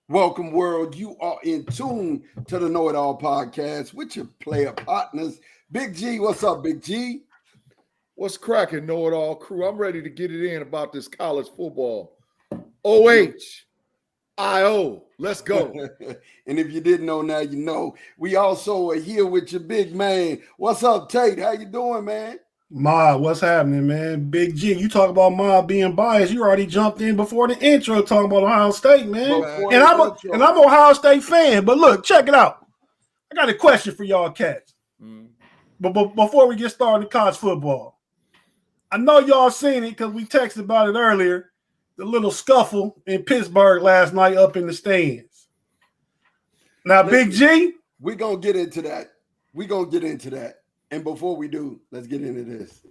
Welcome, world. You are in tune to the Know It All podcast with your player partners. Big G, what's up, Big G? What's cracking, Know It All crew? I'm ready to get it in about this college football. OHIO. Let's go. And if you didn't know, now you know. We also are here with your big man. What's up, Tate? How you doing, man? Ma, what's happening, man? Big G, you talk about Ma being biased. You already jumped in before the intro talking about Ohio State, man. And I'm an Ohio State fan. But look, check it out. I got a question for y'all cats. But before we get started in college football, I know y'all seen it because we texted about it earlier. The little scuffle in Pittsburgh last night up in the stands. Now, Big G, we're going to get into that. And before we do, let's get into this.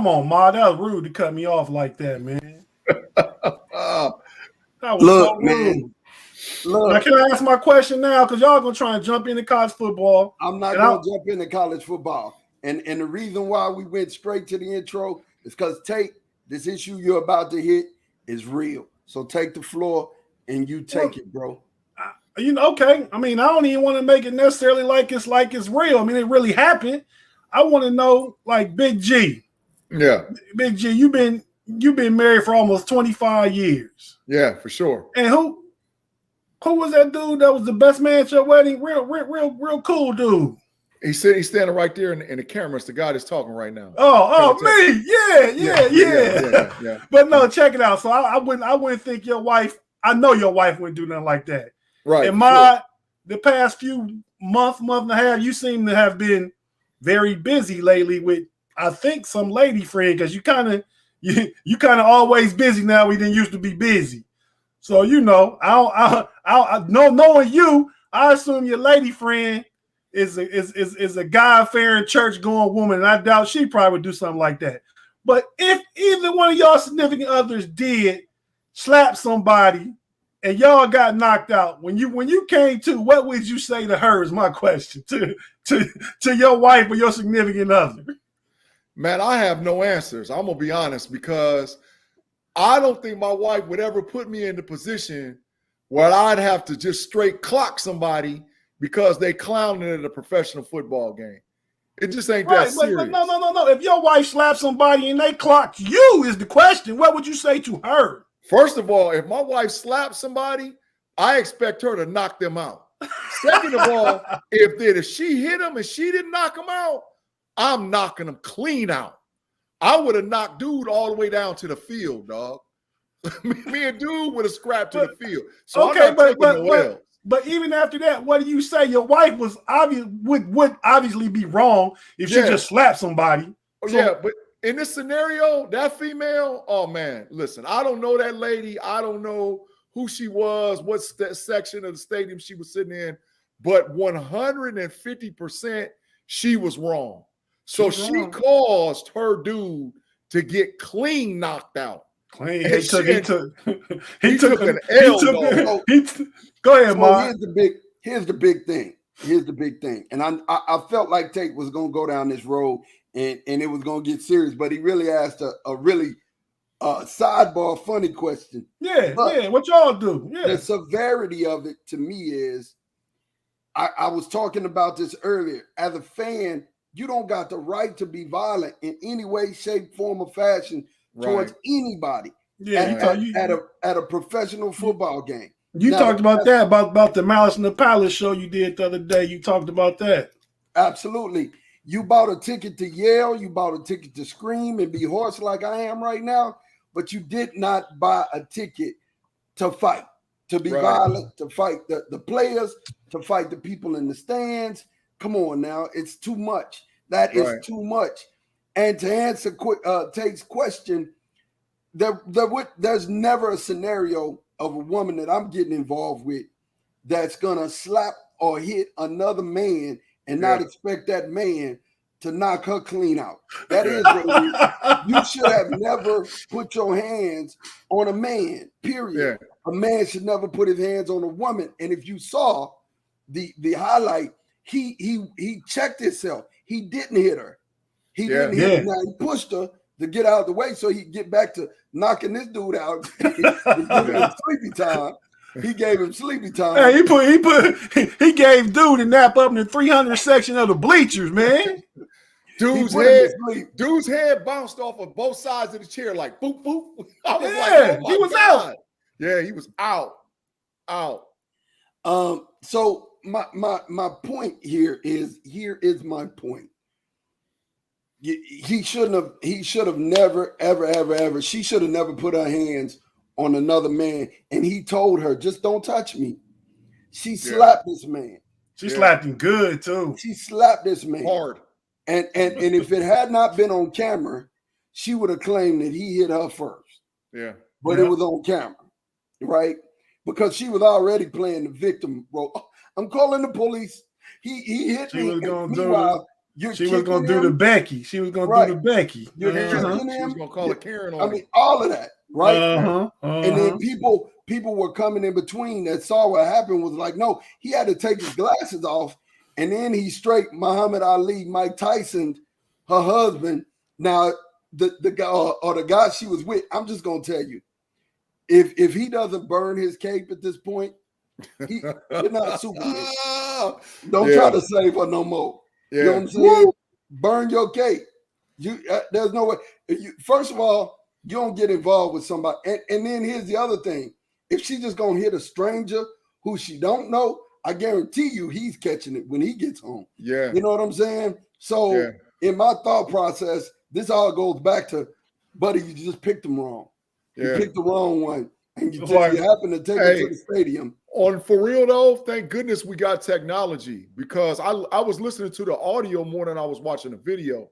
come on, Ma. That was rude to cut me off like that, man. That was so rude. Man. Look. Now, can I ask my question now? Because y'all going to try and jump into college football. I'm not going to jump into college football. And the reason why we went straight to the intro is because, Tate, this issue you're about to hit is real. So take the floor and you take it, bro. Okay. I mean, I don't even want to make it necessarily like it's real. I mean, it really happened. I want to know, like, Big G. Yeah. Big G, you've been married for almost 25 years. Yeah, for sure. And who was that dude that was the best man at your wedding? Real cool dude. He's standing right there in the camera. It's the guy that's talking right now. Oh, me. Yeah. But no, check it out. So I wouldn't think your wife, I know your wife wouldn't do nothing like that. Right. And the past few month and a half, you seem to have been very busy lately with, I think, some lady friend, because you kind of always busy now. We didn't used to be busy, so I knowing you, I assume your lady friend is a God-fearing, church-going woman, and I doubt she probably would do something like that. But if either one of y'all significant others did slap somebody and y'all got knocked out, when you came to, what would you say to her? Is my question to your wife or your significant other. Man, I have no answers. I'm going to be honest, because I don't think my wife would ever put me in the position where I'd have to just straight clock somebody because they clowning at a professional football game. It just ain't that serious. But no. If your wife slapped somebody and they clocked you is the question, what would you say to her? First of all, if my wife slapped somebody, I expect her to knock them out. Second of all, if she hit them and she didn't knock them out, I'm knocking them clean out. I would have knocked dude all the way down to the field, dog. Me and dude would have scrapped to the field. So okay, but even after that, what do you say? Your wife would obviously be wrong if she just slapped somebody. Yeah, but in this scenario, that female, oh man, listen, I don't know that lady. I don't know who she was, what section of the stadium she was sitting in, but 150% she was wrong. So she caused her dude to get clean knocked out. Clean. He took an L. Go ahead, Mark. Here's the big thing. And I felt like Tate was going to go down this road and it was going to get serious, but he really asked a really sidebar funny question. Yeah. What y'all do? Yeah. The severity of it to me is, I was talking about this earlier. As a fan, you don't got the right to be violent in any way, shape, form, or fashion towards anybody. Yeah, at a professional football game. You talked about that, about the Malice in the Palace show you did the other day. You talked about that. Absolutely. You bought a ticket to yell, you bought a ticket to scream and be hoarse like I am right now, but you did not buy a ticket to fight. to be violent, to fight the players, to fight the people in the stands. Come on now, it's too much. That is too much. And to answer Tate's question, there's never a scenario of a woman that I'm getting involved with that's gonna slap or hit another man and not expect that man to knock her clean out. That is what it is. You should have never put your hands on a man, period. A man should never put his hands on a woman. And if you saw the highlight, he checked himself. He didn't hit her. He didn't hit her. Now he pushed her to get out of the way so he could get back to knocking this dude out. Sleepy time. He gave him sleepy time. Hey, he gave dude a nap up in the 300 section of the bleachers, man. Dude's head bounced off of both sides of the chair like boop boop. I was like, oh, he was God. out. Yeah, he was out. So my point here is my point. He should have never, ever. She should have never put her hands on another man. And he told her, just don't touch me. She slapped this man. She slapped him good too. She slapped this man hard. And if it had not been on camera, she would have claimed that he hit her first. Yeah. But it was on camera, right? Because she was already playing the victim role. I'm calling the police. He hit me. She was going to do the Becky. She was going to do the Becky. You're She was going to call a Karen on him. All of that, right? And then people were coming in between that saw what happened was like, no, he had to take his glasses off. And then he straight Muhammad Ali, Mike Tyson, her husband. Now, the guy or the guy she was with, I'm just going to tell you, if he doesn't burn his cape at this point, you're not Superman. Don't try to save her no more. You know what I'm saying? Burn your cape. There's no way. First of all, you don't get involved with somebody. And then here's the other thing. If she's just going to hit a stranger who she don't know, I guarantee you he's catching it when he gets home. Yeah. You know what I'm saying? So in my thought process, this all goes back to, buddy, you just picked them wrong. You picked the wrong one. And you happen to take it to the stadium. For real though, thank goodness we got technology, because I was listening to the audio more than I was watching the video.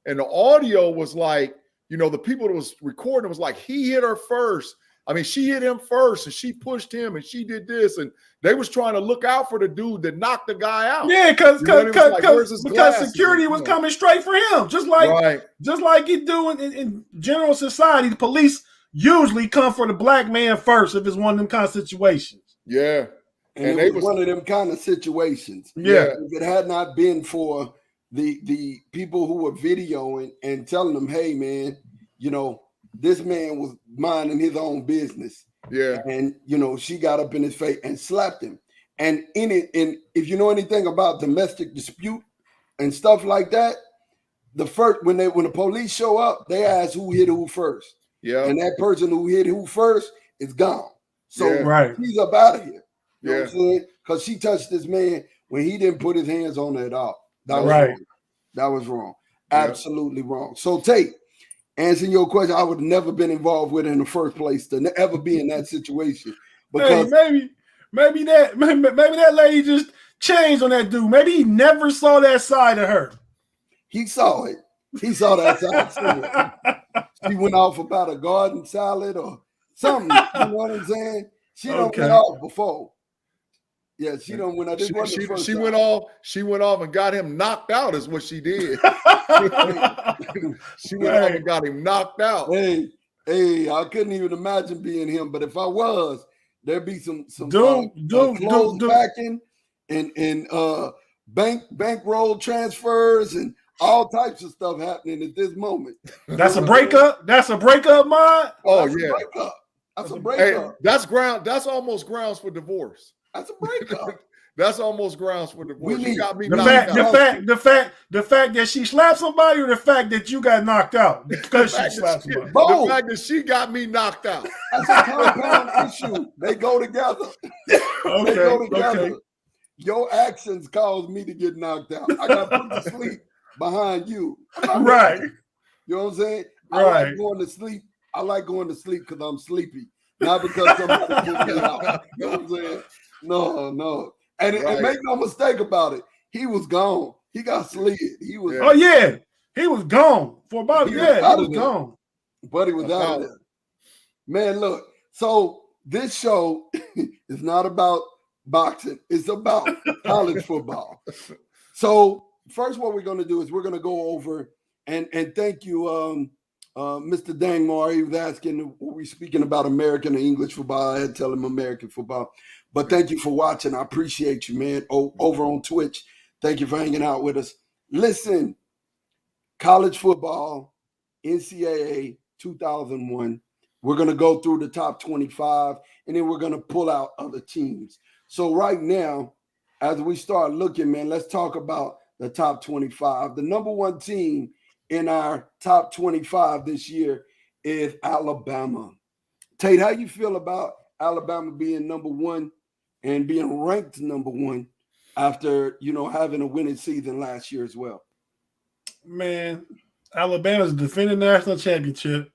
And the audio was like, the people that was recording was like, he hit her first. I mean, she hit him first and she pushed him and she did this. And they was trying to look out for the dude that knocked the guy out. Yeah, because security was coming straight for him. Just like you do in general society, the police usually come for the black man first if it's one of them kind of situations. Yeah. And it was one of them kind of situations. Yeah. If it had not been for the people who were videoing and telling them, hey, man, this man was minding his own business. Yeah. And, she got up in his face and slapped him. And if you know anything about domestic dispute and stuff like that, when the police show up, they ask who hit who first. Yeah. And that person who hit who first is gone. So he's up out of here. You know what I'm saying? Because she touched this man when he didn't put his hands on her at all. That was wrong. That was wrong. Absolutely wrong. So Tate, answering your question, I would have never been involved with it in the first place to ever be in that situation. Because maybe that lady just changed on that dude. Maybe he never saw that side of her. He saw it. He saw that side. She went off about a garden salad or something. You know what I'm saying? She don't went off before. Yeah, she don't went off. She went off and got him knocked out is what she did. She went off and got him knocked out. Hey, I couldn't even imagine being him, but if I was, there'd be some clothes backing and bankroll transfers and all types of stuff happening at this moment. That's a breakup. That's a breakup, Mod. Oh yeah, that's a breakup. Hey, that's almost grounds for divorce. That's a breakup. That's almost grounds for divorce. The fact that she slapped somebody, or the fact that you got knocked out because she slapped somebody. The fact that she got me knocked out. That's a compound issue. They go together. They go together. Okay. Your actions caused me to get knocked out. I got put to sleep behind you. Right. You know what I'm saying? Right. I like going to sleep because I'm sleepy. not because somebody put me out. You know what I'm saying? No. And make no mistake about it, he was gone. He got slid. He was. Oh yeah, he was gone for about. He was gone. But he was out of there. Man, look. So this show is not about boxing. It's about college football. So first, what we're going to do is we're going to go over and thank you, Mr. Dangmar. He was asking, were we speaking about American or English football? I had to tell him American football. But thank you for watching. I appreciate you, man. Over on Twitch. Thank you for hanging out with us. Listen, college football, NCAA 2001. We're going to go through the top 25, and then we're going to pull out other teams. So right now, as we start looking, man, let's talk about the top 25. The number one team in our top 25 this year is Alabama. Tate, how you feel about Alabama being number one and being ranked number one after, having a winning season last year as well? Man, Alabama's defending national championship.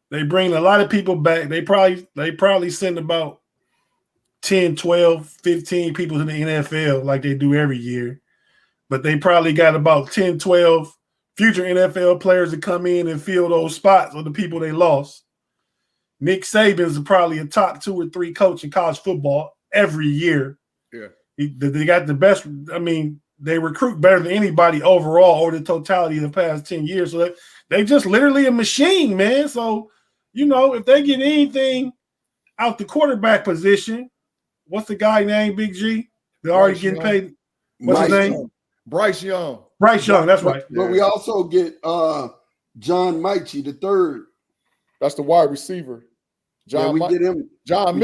They bring a lot of people back. They probably send about 10, 12, 15 people to the NFL like they do every year. But they probably got about 10, 12 future NFL players to come in and fill those spots of the people they lost. Nick Saban's probably a top 2 or 3 coach in college football every year. Yeah. They got the best. I mean, they recruit better than anybody overall over the totality of the past 10 years. So they just literally a machine, man. So, if they get anything out the quarterback position, what's the guy named Big G? They're already getting paid. What's his name? Bryce Young. Bryce Young, that's right. But we also get John Mechie the third. That's the wide receiver. John Mechie. John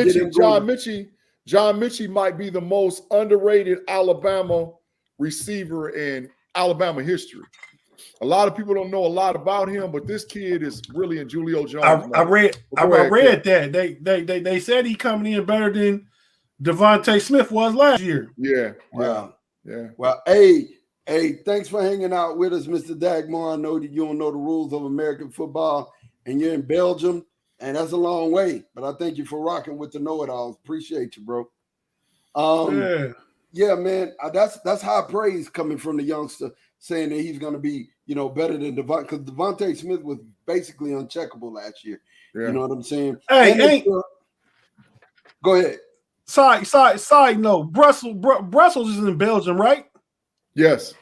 Mechie might be the most underrated Alabama receiver in Alabama history. A lot of people don't know a lot about him, but this kid is really in Julio Jones. I read that. They said he coming in better than Devontae Smith was last year. Yeah. Wow. Yeah. Well, hey, thanks for hanging out with us, Mr. Dagmar. I know that you don't know the rules of American football, and you're in Belgium, and that's a long way. But I thank you for rocking with the KnoItAllZ. Appreciate you, bro. Yeah, man. That's high praise coming from the youngster, saying that he's going to be, better than Devontae, because Devontae Smith was basically uncheckable last year. Yeah. You know what I'm saying? Go ahead. Side note, Brussels is in Belgium, right? Yes.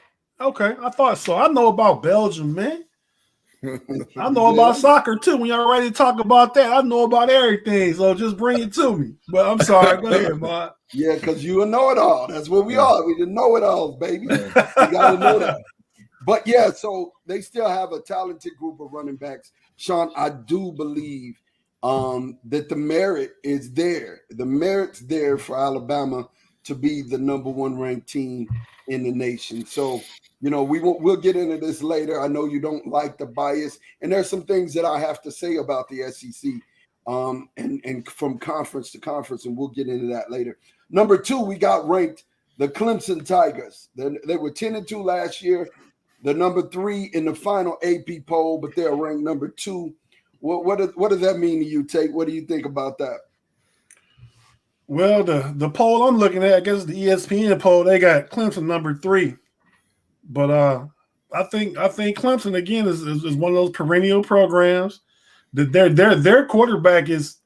Okay, I thought so. I know about Belgium, man. I know about soccer too. When y'all ready to talk about that, I know about everything. So just bring it to me. But I'm sorry. Go ahead, man. Yeah, because you a know-it-all. That's what we are. We the know-it-alls, baby. You gotta know that. But yeah, so they still have a talented group of running backs. Sean, I do believe that the merit is there. The merit's there for Alabama to be the number one ranked team in the nation. So, we'll get into this later. I know you don't like the bias, and there's some things that I have to say about the SEC and from conference to conference, and we'll get into that later. Number 2, we got ranked the Clemson Tigers. They were 10-2 last year. They're number 3 in the final AP poll, but they're ranked number 2. What does that mean to you, Tate? What do you think about that? Well, the poll I'm looking at, I guess the ESPN poll, they got Clemson number 3. But I think Clemson again is one of those perennial programs that their quarterback is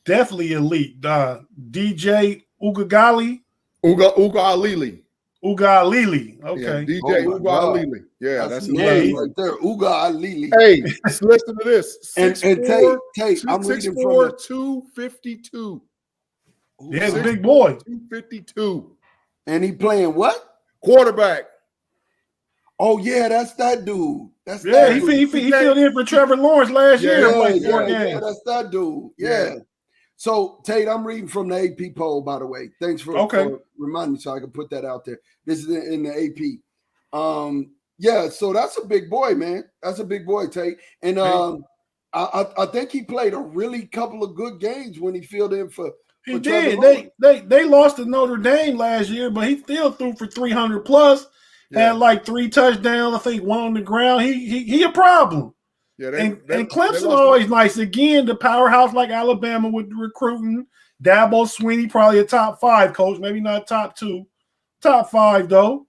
definitely elite. DJ Uiagalelei. Uiagalelei. Okay. Yeah, DJ Uiagalelei. Yeah, that's his name right there. Uiagalelei. Hey, listen to this. And Tate, I'm reading from 252. Yeah, he's a big boy. 252. And he playing what? Quarterback. Oh yeah, that's that dude. He filled in for Trevor Lawrence last year. Yeah, that's that dude. Yeah. So Tate, I'm reading from the AP poll, by the way. Thanks for reminding me so I can put that out there. This is in the AP. So that's a big boy, man. That's a big boy, Tate. And I think he played a really couple of good games when he filled in for. He did. They lost to Notre Dame last year, but he still threw for 300 plus. Had like 3 touchdowns. I think 1 on the ground. He a problem. Yeah, and Clemson always nice. Again, the powerhouse like Alabama with the recruiting. Dabo Swinney, probably a top 5 coach, maybe not top 2, top 5 though.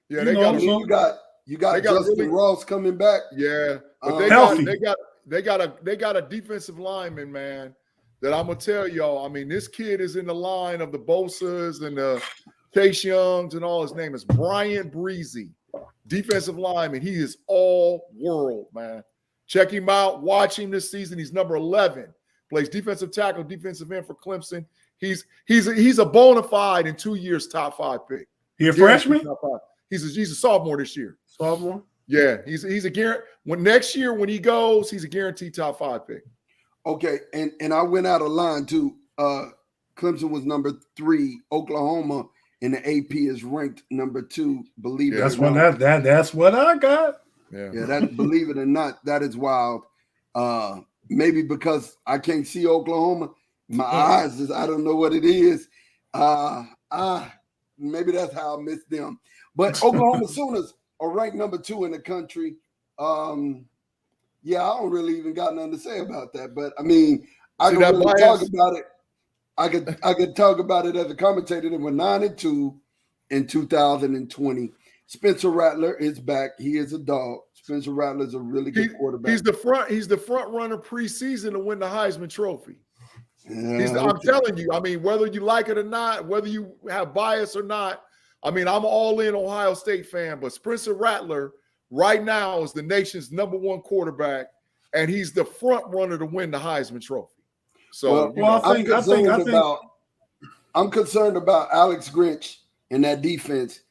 Yeah, you got Justin Ross coming back. Yeah, but they got a defensive lineman, man, that I'm gonna tell y'all. I mean, this kid is in the line of the Bosas and the Chase Youngs and all. His name is Brian Breezy, defensive lineman. He is all world, man. Check him out. Watch him this season. He's number 11. Plays defensive tackle, defensive end for Clemson. He's a bona fide in 2 years top 5 pick. He a freshman? He's a sophomore this year. Sophomore? Yeah, he's a guarantee. Next year when he goes, he's a guaranteed top 5 pick. Okay, and I went out of line too. Clemson was number 3. Oklahoma in the AP is ranked number 2. Believe it. That's what I got. Yeah. Believe it or not, that is wild. Maybe because I can't see Oklahoma, my eyes is I don't know what it is. Maybe that's how I miss them. But Oklahoma Sooners are ranked number 2 in the country. Yeah, I don't really even got nothing to say about that. But I mean, I can really talk about it. I could talk about it as a commentator. They were 9-2 in 2020. Spencer Rattler is back. He is a dog. Spencer Rattler is a really good quarterback. He's the front runner preseason to win the Heisman Trophy. Yeah, I'm telling you. I mean, whether you like it or not, whether you have bias or not. I mean, I'm all in Ohio State fan, but Spencer Rattler right now is the nation's number 1 quarterback, and he's the front runner to win the Heisman Trophy. So, I'm concerned about Alex Grinch and that defense.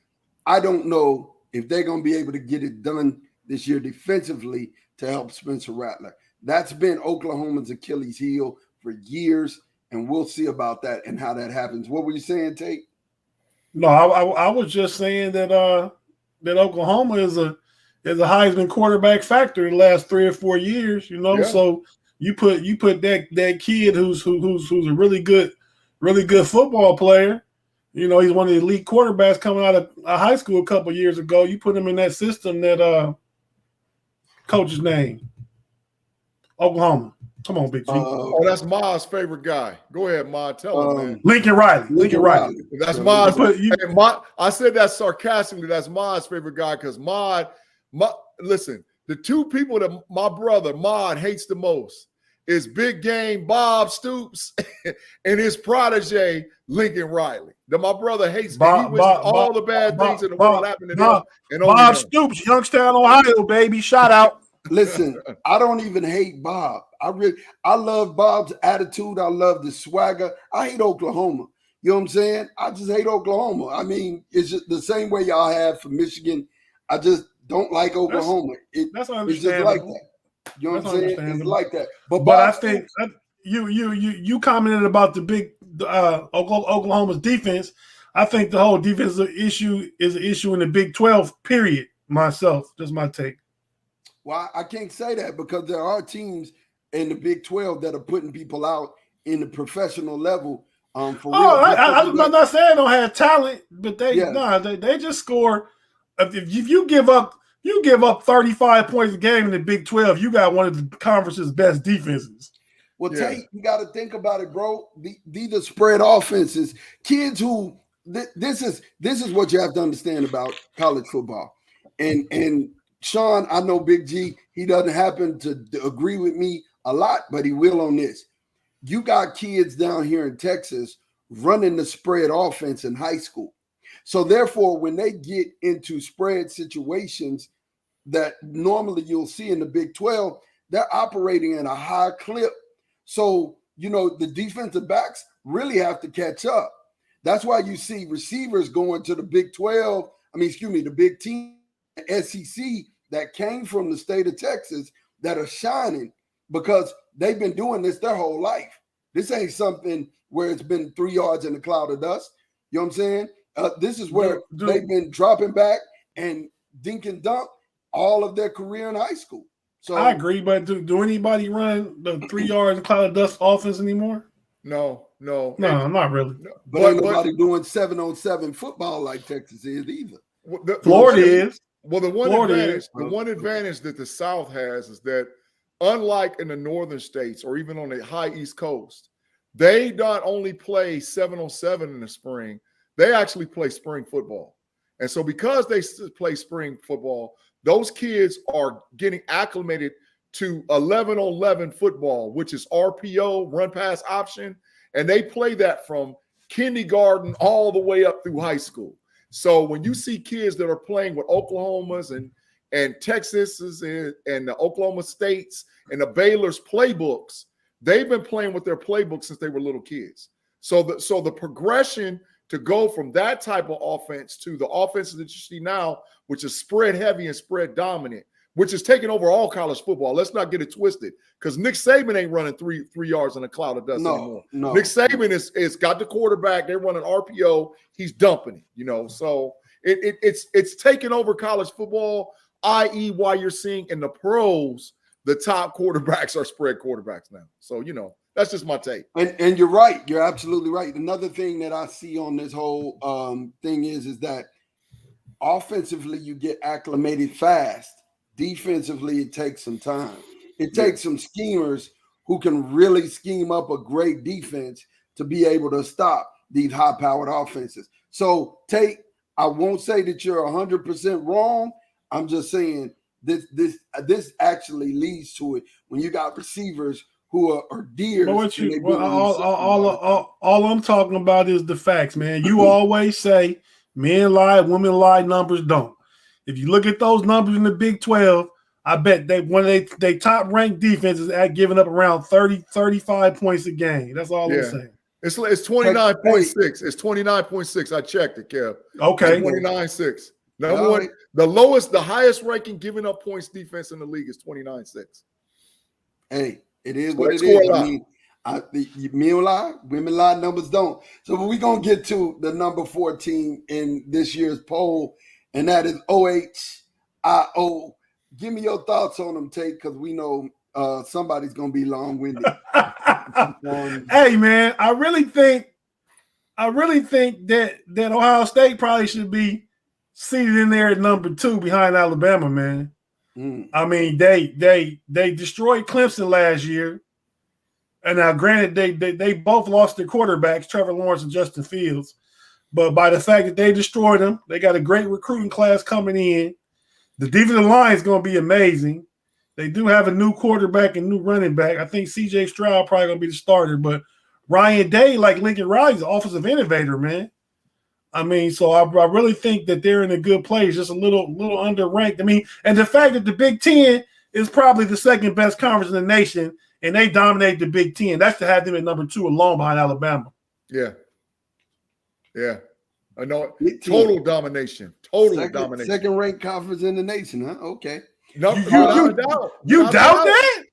I don't know if they're going to be able to get it done this year defensively to help Spencer Rattler. That's been Oklahoma's Achilles heel for years, and we'll see about that and how that happens. What were you saying, Tate? No, I was just saying that that Oklahoma is a Heisman quarterback factor in the last 3 or 4 years. You know, so you put that kid who's a really good football player. You know, he's one of the elite quarterbacks coming out of high school a couple of years ago. You put him in that system that coach's name, Oklahoma. Come on, Big G. That's Ma's favorite guy. Go ahead, Ma. Tell him, man. Lincoln Riley. That's Ma's. I said that sarcastically. That's Ma's favorite guy because listen, the 2 people that my brother Maude hates the most is Big Game Bob Stoops and his protege Lincoln Riley. That my brother hates. All the bad things in the world happen to him. And Bob Stoops, Youngstown, Ohio, baby. Shout out. Listen, I don't even hate Bob. I love Bob's attitude. I love the swagger. I hate Oklahoma. You know what I'm saying? I just hate Oklahoma. I mean, it's just the same way y'all have for Michigan. I just don't like Oklahoma. That's understandable. It's just like that. You know what I'm saying? It's like that. But I think you commented about the big Oklahoma's defense. I think the whole defensive issue is an issue in the Big 12, period. Myself, just my take. Well, I can't say that because there are teams in the Big 12 that are putting people out in the professional level. For real. I'm not saying they don't have talent, but they just score. If you give up 35 points a game in the Big 12, you got one of the conference's best defenses. Well, Tate, you got to think about it, bro. These are spread offenses. Kids who this is what you have to understand about college football. And Sean, I know Big G, he doesn't happen to agree with me a lot, but he will on this. You got kids down here in Texas running the spread offense in high school. So therefore, when they get into spread situations that normally you'll see in the Big 12, they're operating at a high clip. So, you know, the defensive backs really have to catch up. That's why you see receivers going to the Big 12, the Big Team, SEC, that came from the state of Texas that are shining because they've been doing this their whole life. This ain't something where it's been 3 yards in a cloud of dust. You know what I'm saying? This is where they've been dropping back and dink and dunk all of their career in high school. So I agree, but do anybody run the 3 yards in a cloud of dust offense anymore? No, not really. No. But ain't nobody doing 7-on-7 football like Texas is either. Florida is. Well, the one Florida advantage that the South has is that, unlike in the northern states or even on the high East Coast, they not only play 7-on-7 in the spring, they actually play spring football. And so because they play spring football, those kids are getting acclimated to 11-on-11 football, which is RPO, run pass option, and they play that from kindergarten all the way up through high school. So when you see kids that are playing with Oklahomas and Texas's and the Oklahoma States and the Baylor's playbooks, they've been playing with their playbook since they were little kids. So the progression to go from that type of offense to the offenses that you see now, which is spread heavy and spread dominant, which is taking over all college football. Let's not get it twisted, because Nick Saban ain't running three yards in a cloud of dust anymore. No. Nick Saban is got the quarterback. They're running RPO. He's dumping it, So it's taking over college football, i.e. why you're seeing in the pros the top quarterbacks are spread quarterbacks now. So, that's just my take. And you're right. You're absolutely right. Another thing that I see on this whole thing is that offensively you get acclimated fast. Defensively, it takes some time. It takes some schemers who can really scheme up a great defense to be able to stop these high-powered offenses. So I won't say that you're 100% wrong. I'm just saying this actually leads to it when you got receivers who are deers. All I'm talking about is the facts, man. You always say men lie, women lie, numbers don't. If you look at those numbers in the Big 12, I bet they top ranked defenses at giving up around 35 points a game. That's all I'm saying. It's 29.6. It's 29.6. I checked it, Kev. Okay. 29.6. Number one, the highest ranking giving up points defense in the league is 29.6. Hey, it is what it is. I mean, men lie, women lie, numbers don't. So we're going to get to the number 14 in this year's poll, and that is OHIO. Give me your thoughts on them, Tate, because we know somebody's going to be long-winded. Hey, man, I really think that Ohio State probably should be seated in there at number 2 behind Alabama, man. I mean, they destroyed Clemson last year. And now, granted, they both lost their quarterbacks, Trevor Lawrence and Justin Fields. But by the fact that they destroyed them, they got a great recruiting class coming in. The defensive line is going to be amazing. They do have a new quarterback and new running back. I think C.J. Stroud probably going to be the starter. But Ryan Day, like Lincoln Riley's an offensive innovator, man. I mean, so I really think that they're in a good place, just a little underranked. I mean, and the fact that the Big Ten is probably the second best conference in the nation, and they dominate the Big Ten. That's to have them at number 2 alone behind Alabama. Yeah. I know. Total domination. Domination. Second-ranked conference in the nation, huh? Okay. No, you doubt that?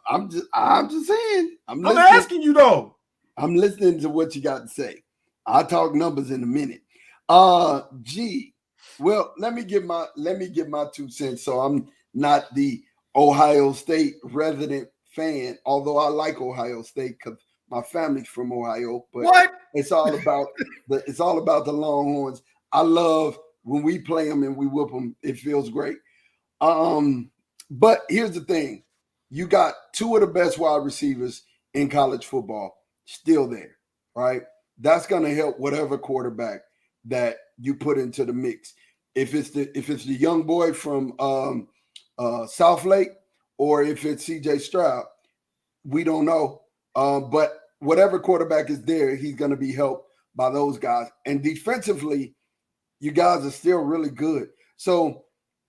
I'm just saying. I'm asking you though. I'm listening to what you got to say. I'll talk numbers in a minute. Well, let me give my 2 cents. So I'm not the Ohio State resident fan, although I like Ohio State because my family's from Ohio. But it's all about the Longhorns. I love when we play them and we whoop them. It feels great. But here's the thing: you got 2 of the best wide receivers in college football still there, right? That's going to help whatever quarterback that you put into the mix. If it's the young boy from South Lake or if it's C.J. Stroud, we don't know. But whatever quarterback is there, he's going to be helped by those guys. And defensively, you guys are still really good. So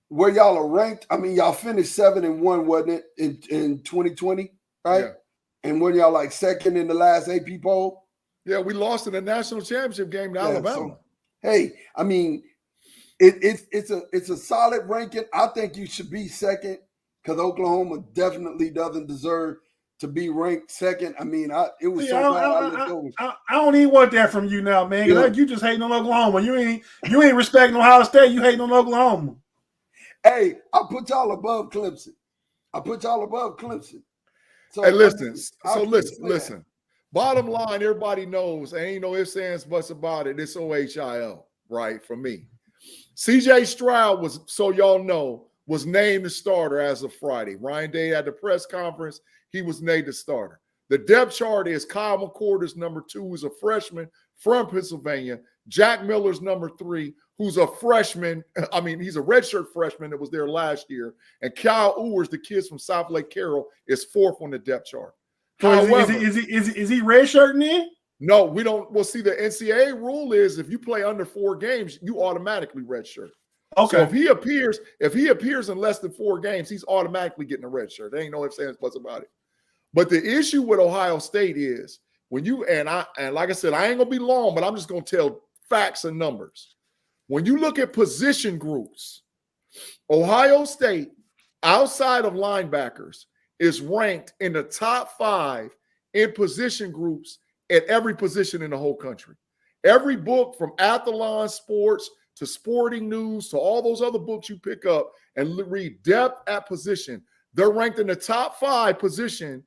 where y'all are ranked, I mean, y'all finished 7-1, wasn't it, in 2020, right? Yeah. And when y'all like second in the last AP poll? Yeah, we lost in the national championship game to Alabama. So, hey, I mean, it's a solid ranking. I think you should be second because Oklahoma definitely doesn't deserve to be ranked second. I mean, I don't even want that from you now, man. Yeah. You just hating on Oklahoma. You ain't respecting Ohio State. You hating on Oklahoma. Hey, I put y'all above Clemson. So hey, listen. Listen. Bottom line, everybody knows, ain't no ifs, ands, buts about it. It's OHIO, right, for me. CJ Stroud was, so y'all know, was named the starter as of Friday. Ryan Day at the press conference, he was named the starter. The depth chart is Kyle McCord is number 2, who's a freshman from Pennsylvania. Jack Miller's number 3, who's a freshman. I mean, he's a redshirt freshman that was there last year. And Kyle Ewers, the kids from South Lake Carroll, is 4th on the depth chart. So However, is he redshirting then? no, we don't. Well, see, the NCAA rule is if you play under 4 games, you automatically redshirt. Okay. So if he appears in less than 4 games, he's automatically getting a red shirt. There ain't no ifs, ands, buts about it. But the issue with Ohio State is when you and like I said, I ain't gonna be long, but I'm just gonna tell facts and numbers. When you look at position groups, Ohio State, outside of linebackers, is ranked in the top 5 in position groups at every position in the whole country. Every book from Athlon Sports to Sporting News to all those other books you pick up and read depth at position, they're ranked in the top 5 position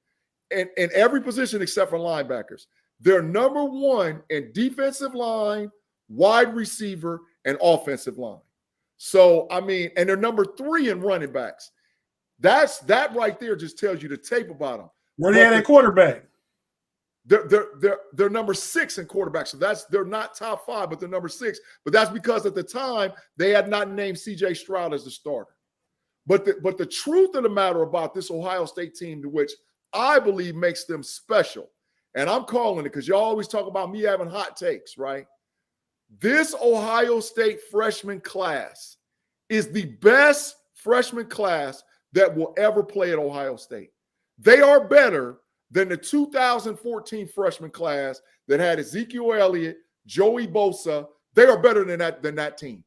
in every position except for linebackers. They're number 1 in defensive line, wide receiver, and offensive line. So, I mean, and they're number 3 in running backs. That right there just tells you the tape about them. Where they at quarterback? They're number 6 in quarterback. So they're not top 5, but they're number 6. But that's because at the time they had not named CJ Stroud as the starter. But the truth of the matter about this Ohio State team, to which I believe makes them special, and I'm calling it because y'all always talk about me having hot takes, right? This Ohio State freshman class is the best freshman class that will ever play at Ohio State. They are better than the 2014 freshman class that had Ezekiel Elliott, Joey Bosa. They are better than that team.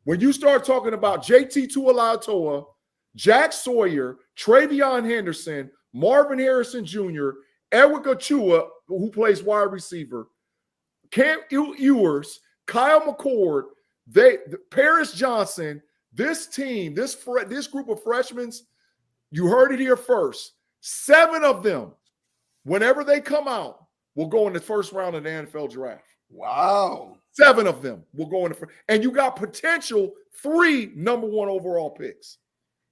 When you start talking about JT Tuilaitoa, Jack Sawyer, Travion Henderson, Marvin Harrison Jr., Edward Achua, who plays wide receiver, Cam Ewers, Kyle McCord, Paris Johnson, this team, this group of freshmen, you heard it here first. 7 of them, whenever they come out, will go in the first round of the NFL draft. Wow. 7 of them will go in the first. And you got potential 3 number 1 overall picks.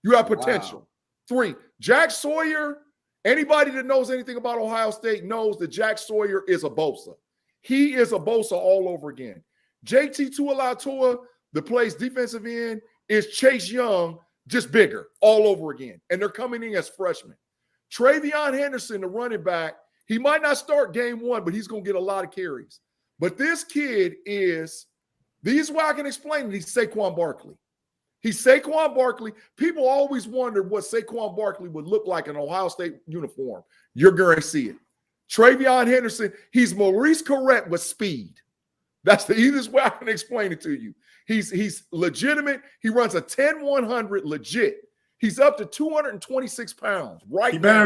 You have potential. Wow. 3. Jack Sawyer, anybody that knows anything about Ohio State knows that Jack Sawyer is a Bosa. He is a Bosa all over again. JT Tuilaitoa, that plays defensive end, is Chase Young, just bigger all over again. And they're coming in as freshmen. Travion Henderson, the running back, he might not start game 1, but he's going to get a lot of carries. But this kid is, this is why I can explain it. He's Saquon Barkley. He's Saquon Barkley. People always wondered what Saquon Barkley would look like in an Ohio State uniform. You're going to see it. Travion Henderson, he's Maurice Correct with speed. That's the easiest way I can explain it to you. He's legitimate. He runs a 10-100 legit. He's up to 226 pounds right now.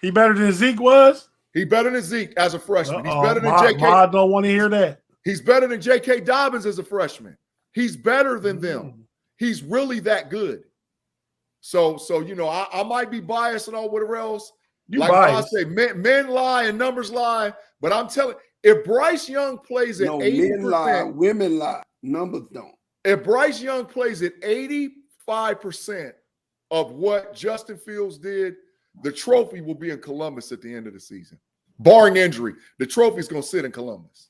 He better than Zeke was? He better than Zeke as a freshman. He's better than J.K. I don't want to hear that. He's better than J.K. Dobbins as a freshman. He's better than them. He's really that good. So you know, I might be biased and all whatever else. Like I say, men lie and numbers lie. But I'm telling you, if Bryce Young plays at 80%, men lie, women lie, numbers don't. If Bryce Young plays at 85% of what Justin Fields did, the trophy will be in Columbus at the end of the season. Barring injury, the trophy's going to sit in Columbus.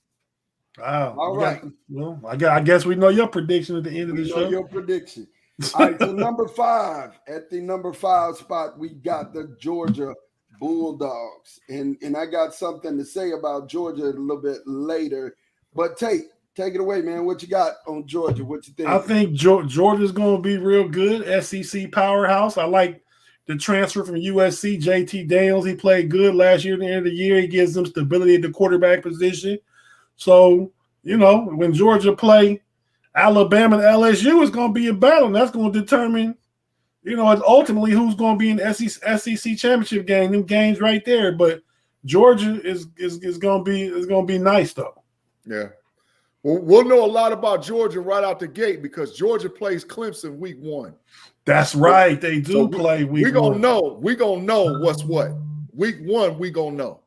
Wow. All right. Well, I guess we know your prediction at the end of the show. Your prediction. All right, so number 5. At the number 5 spot, we got the Georgia Bulldogs. And I got something to say about Georgia a little bit later. But take it away, man. What you got on Georgia? What you think? I think Georgia's going to be real good. SEC powerhouse. I like the transfer from USC, JT Daniels. He played good last year at the end of the year. He gives them stability at the quarterback position. So, you know, when Georgia play Alabama and LSU, it's going to be a battle. And that's going to determine, you know, ultimately who's going to be in the SEC championship game. Them games right there. But Georgia is going to be nice though. Yeah. Well, we'll know a lot about Georgia right out the gate because Georgia plays Clemson week 1. That's right. They do play week 1. We're going to know what's what. Week 1, we're going to know.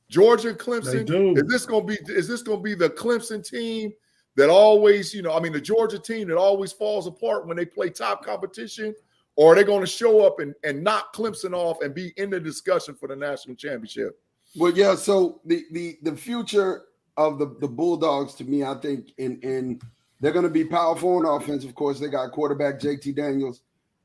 Georgia and Clemson. Is this going to be the Clemson team that always, the Georgia team that always falls apart when they play top competition, or are they going to show up and knock Clemson off and be in the discussion for the national championship? Well, yeah. So the future of the Bulldogs, to me, I think, in they're going to be powerful on offense. Of course, they got quarterback JT Daniels,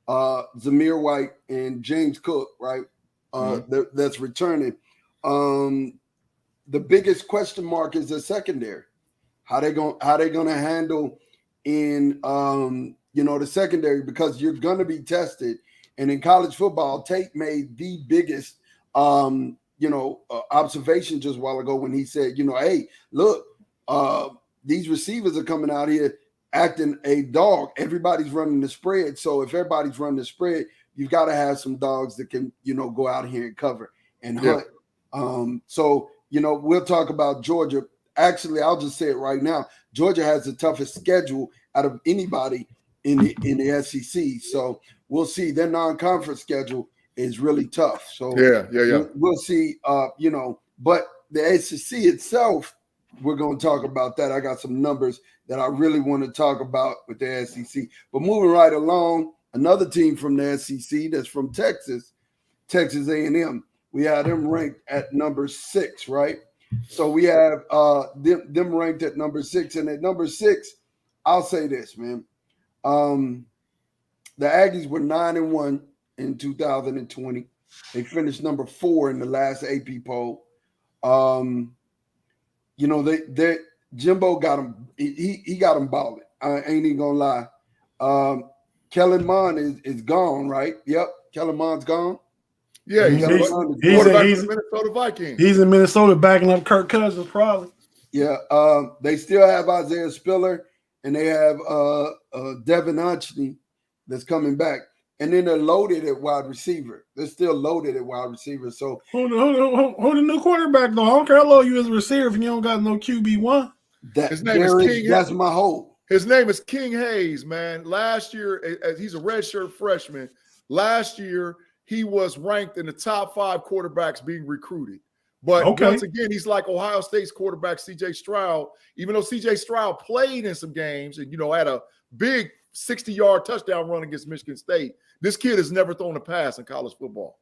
Zamir White, and James Cook, right? That's returning. The biggest question mark is the secondary. How they going to handle in the secondary, because you're going to be tested. And in college football, Tate made the biggest observation just a while ago when he said, hey, look, these receivers are coming out here acting a dog. Everybody's running the spread. So if everybody's running the spread, you've got to have some dogs that can, go out here and cover and hunt. We'll talk about Georgia. Actually, I'll just say it right now. Georgia has the toughest schedule out of anybody in the SEC. So we'll see. Their non-conference schedule is really tough. So we'll see. But the SEC itself, we're going to talk about that. I got some numbers that I really want to talk about with the SEC. But moving right along, another team from the SEC that's from Texas A&M. We have them ranked at number 6, right? So we have them ranked at number 6. And at number 6, I'll say this, man. The Aggies were 9-1 in 2020. They finished number 4 in the last AP poll. Jimbo got him. He got him balling. I ain't even gonna lie. Kellen Mond is gone, right? Yep, Kellen Mond's gone. Yeah, he's the Minnesota Vikings. He's in Minnesota backing up Kirk Cousins, probably. Yeah, they still have Isaiah Spiller, and they have Devin Anthony that's coming back. And then they're loaded at wide receiver. They're still loaded at wide receiver. So who the new quarterback though? I don't care how low you as a receiver if you don't got no QB1. His name is King. That's my hope. His name is King Hayes, man. Last year, he's a redshirt freshman. Last year, he was ranked in the top 5 quarterbacks being recruited. But once again, he's like Ohio State's quarterback, C.J. Stroud. Even though C.J. Stroud played in some games and, had a big 60-yard touchdown run against Michigan State, this kid has never thrown a pass in college football.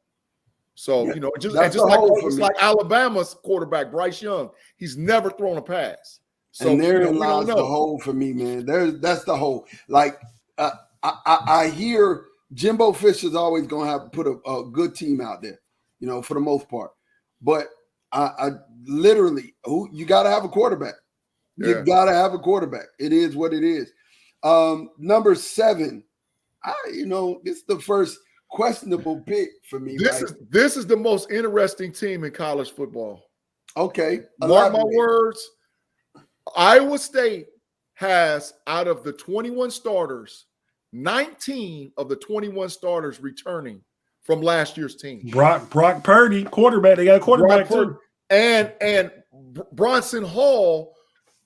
So, just like Alabama's quarterback, Bryce Young, he's never thrown a pass. So, and therein lies the hole for me, man. That's the hole. Like, I hear Jimbo Fisher's always going to have to put a good team out there, for the most part. But I literally, you got to have a quarterback. You got to have a quarterback. It is what it is. Number 7, this is the first questionable pick for me. This is the most interesting team in college football. Okay. Mark my words. Iowa State has, out of the 21 starters, 19 of the 21 starters returning from last year's team. Brock Purdy, quarterback. They got a quarterback too. And Bronson Hall,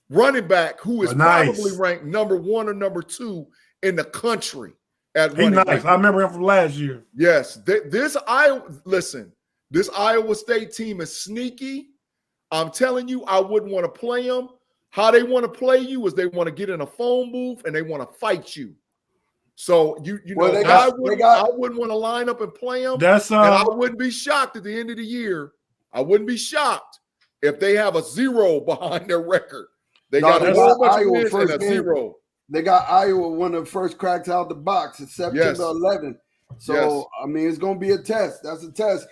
running back, who is probably ranked number 1 or number 2 in the country at running back. I remember him from last year. Yes. This Iowa State team is sneaky. I'm telling you, I wouldn't want to play them. How they want to play you is they want to get in a phone booth and they want to fight you. So I wouldn't want to line up and play them. And I wouldn't be shocked at the end of the year. I wouldn't be shocked if they have a 0 behind their record. They got a whole bunch of wins and a 0. They got Iowa one of the first cracks out the box. It's September 11th. So it's going to be a test. That's a test.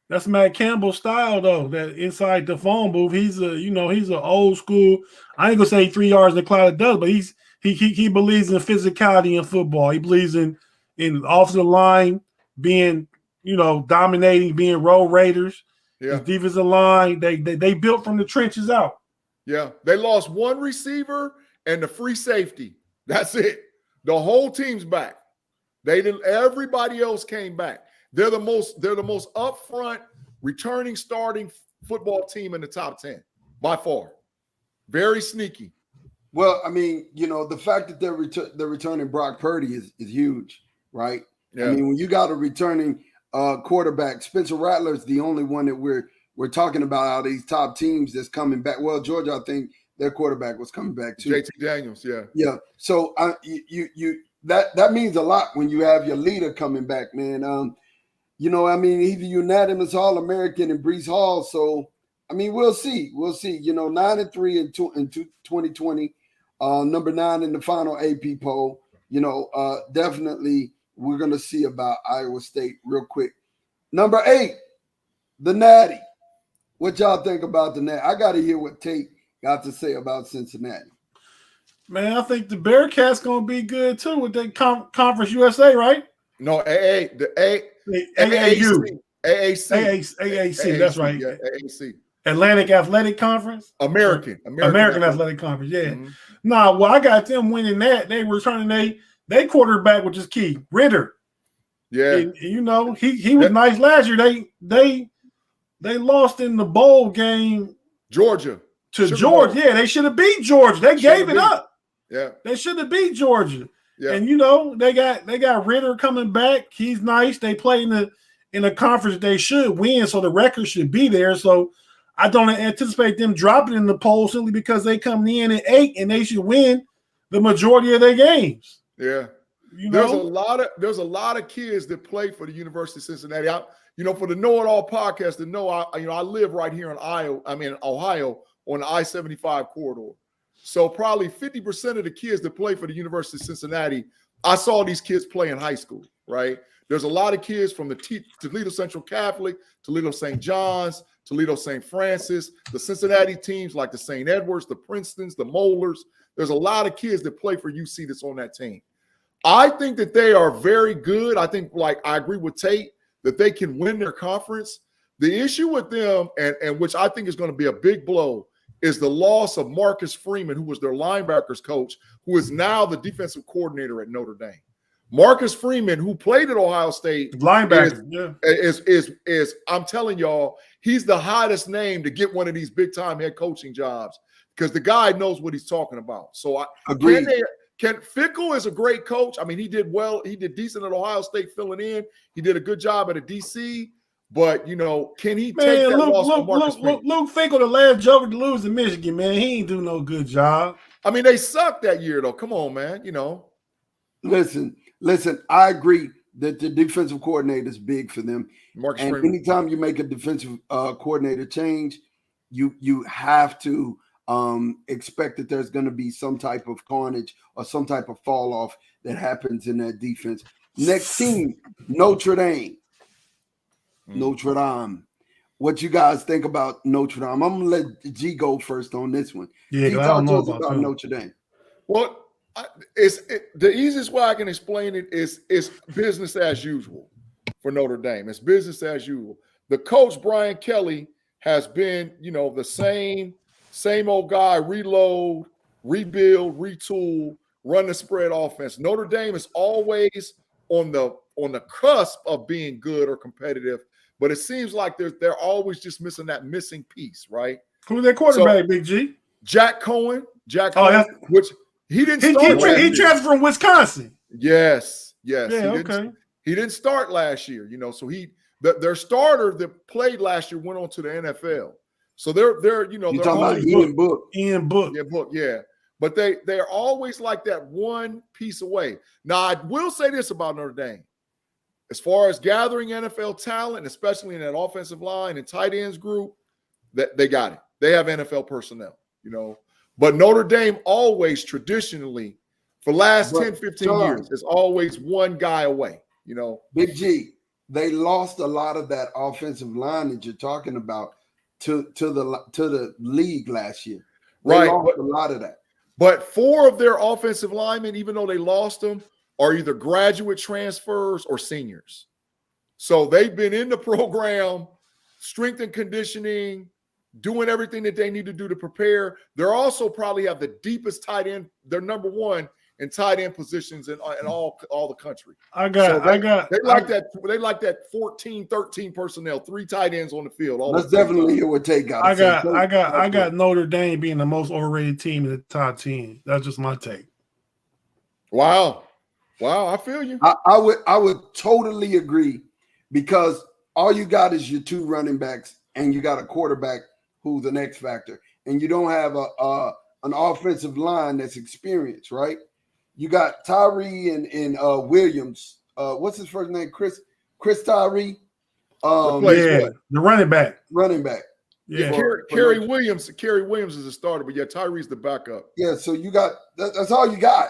That's Matt Campbell's style, though. That inside the phone booth, he's an old school. I ain't gonna say 3 yards in the cloud of dust, but he believes in physicality in football. He believes in offensive line being, dominating, being road raiders. Yeah, his defensive line, they built from the trenches out. Yeah, they lost 1 receiver and the free safety. That's it. The whole team's back. Everybody else came back. They're the most upfront returning starting football team in the top 10 by far. Very sneaky. Well, the fact that they're returning Brock Purdy is huge, right? Yeah. When you got a returning quarterback, Spencer Rattler is the only one that we're talking about out of these top teams that's coming back. Well, Georgia, I think their quarterback was coming back too. JT Daniels, yeah. Yeah. So that means a lot when you have your leader coming back, man. He's a unanimous All-American in Breece Hall. So, we'll see. We'll see. 9-3 in 2020, number 9 in the final AP poll. Definitely we're going to see about Iowa State real quick. Number 8, the Natty. What y'all think about the Natty? I got to hear what Tate got to say about Cincinnati. Man, I think the Bearcats going to be good too with the Conference USA, right? No, AAU. AAC, that's right. Yeah, AAC. Atlantic Athletic Conference? American Athletic Conference, yeah. Mm-hmm. Well, I got them winning that. They were turning they quarterback, which is key. Ritter. Yeah. And, he was nice last year. They lost in the bowl game Georgia. To Georgia. Yeah, they should have beat Georgia. They gave it up. Yeah. They should have beat Georgia. Yeah. And they got Ritter coming back. He's nice. They play in a conference they should win, so the record should be there. So I don't anticipate them dropping in the poll simply because they come in at 8 and they should win the majority of their games. Yeah. There's a lot of kids that play for the University of Cincinnati. For the KnoItAllZ podcast, I live right here in Ohio on the I-75 corridor. So probably 50% of the kids that play for the University of Cincinnati, I saw these kids play in high school, right? There's a lot of kids from the Toledo Central Catholic, Toledo St. John's, Toledo St. Francis, the Cincinnati teams like the St. Edwards, the Princetons, the Molars. There's a lot of kids that play for UC that's on that team. I think that they are very good. I think, I agree with Tate, that they can win their conference. The issue with them, and which I think is going to be a big blow, is the loss of Marcus Freeman, who was their linebackers coach, who is now the defensive coordinator at Notre Dame. Marcus Freeman, who played at Ohio State, linebacker, is I'm telling y'all, he's the hottest name to get one of these big time head coaching jobs because the guy knows what he's talking about. So Fickle is a great coach. He did well. He did decent at Ohio State filling in. He did a good job at a DC. But, can he take that loss from Marcus Freeman? Luke Fickle, the last joker to lose in Michigan, man. He ain't do no good job. They sucked that year, though. Come on, man. Listen, I agree that the defensive coordinator is big for them. Marcus and Freeman. Anytime you make a defensive coordinator change, you have to expect that there's going to be some type of carnage or some type of fall off that happens in that defense. Next team, Notre Dame. Notre Dame. What you guys think about Notre Dame? I'm going to let G go first on this one. Yeah, I don't know about Notre Dame. Well, the easiest way I can explain it is business as usual for Notre Dame. It's business as usual. The coach, Brian Kelly, has been, the same old guy, reload, rebuild, retool, run the spread offense. Notre Dame is always on the cusp of being good or competitive, but it seems like they're always just missing that missing piece, right? Who's their quarterback, Big G? Jack Cohen, which he didn't start. He transferred from Wisconsin. Yes. Yeah, okay. He didn't start last year, so their starter that played last year went on to the NFL. So they're You're talking about Ian Book. Ian Book. Yeah, Book, yeah. But they're always like that one piece away. Now, I will say this about Notre Dame. As far as gathering NFL talent, especially in that offensive line and tight ends group, that they got it. They have NFL personnel, But Notre Dame always traditionally, for the last 10, 15 years, is always one guy away, Big G, they lost a lot of that offensive line that you're talking about to the league last year. They lost a lot of that. But 4 of their offensive linemen, even though they lost them, are either graduate transfers or seniors. So they've been in the program, strength and conditioning, doing everything that they need to do to prepare. They're also probably have the deepest tight end. They're number 1 in tight end positions in all the country. They like that 14, 13 personnel, 3 tight ends on the field. Let's definitely hear what Tate got. I got Notre Dame being the most overrated team in the top 10. That's just my take. Wow, I feel you. I would totally agree because all you got is your 2 running backs and you got a quarterback who's an X factor, and you don't have an offensive line that's experienced, right? You got Tyree and Williams. What's his first name? Chris Tyree. The running back. Running back. Yeah. Kerry Williams is a starter, but yeah, Tyree's the backup. Yeah, so you got that's all you got.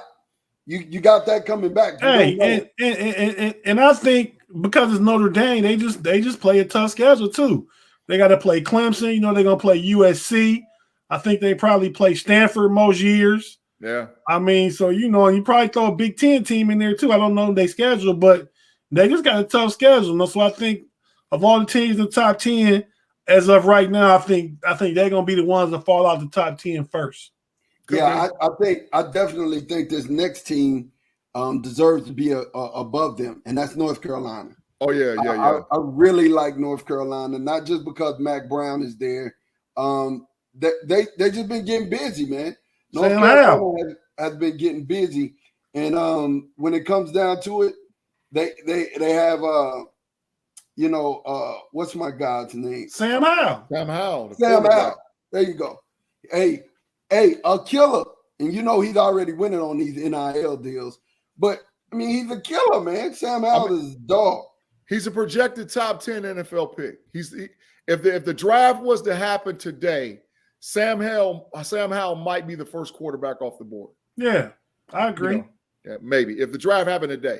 You got that coming back. And I think because it's Notre Dame, they just play a tough schedule too. They got to play Clemson. You know, they're gonna play USC. I think they probably play Stanford most years. Yeah. I mean, so you know, you probably throw a Big Ten team in there too. I don't know their schedule, but they just got a tough schedule. And so I think of all the teams in the top 10, as of right now, I think they're gonna be the ones that fall out the top 10 first. Yeah, I definitely think this next team deserves to be above them, and that's North Carolina. Oh yeah. I really like North Carolina, not just because Mac Brown is there. They just been getting busy, man. North Carolina has been getting busy, and when it comes down to it, they have what's my guy's name? Sam Howell. There you go. Hey, a killer. And you know he's already winning on these NIL deals. But, I mean, he's a killer, man. Sam Howell is a dog. He's a projected top 10 NFL pick. If the draft was to happen today, Sam Howell might be the first quarterback off the board. Yeah, I agree. You know, yeah, maybe. If the draft happened today.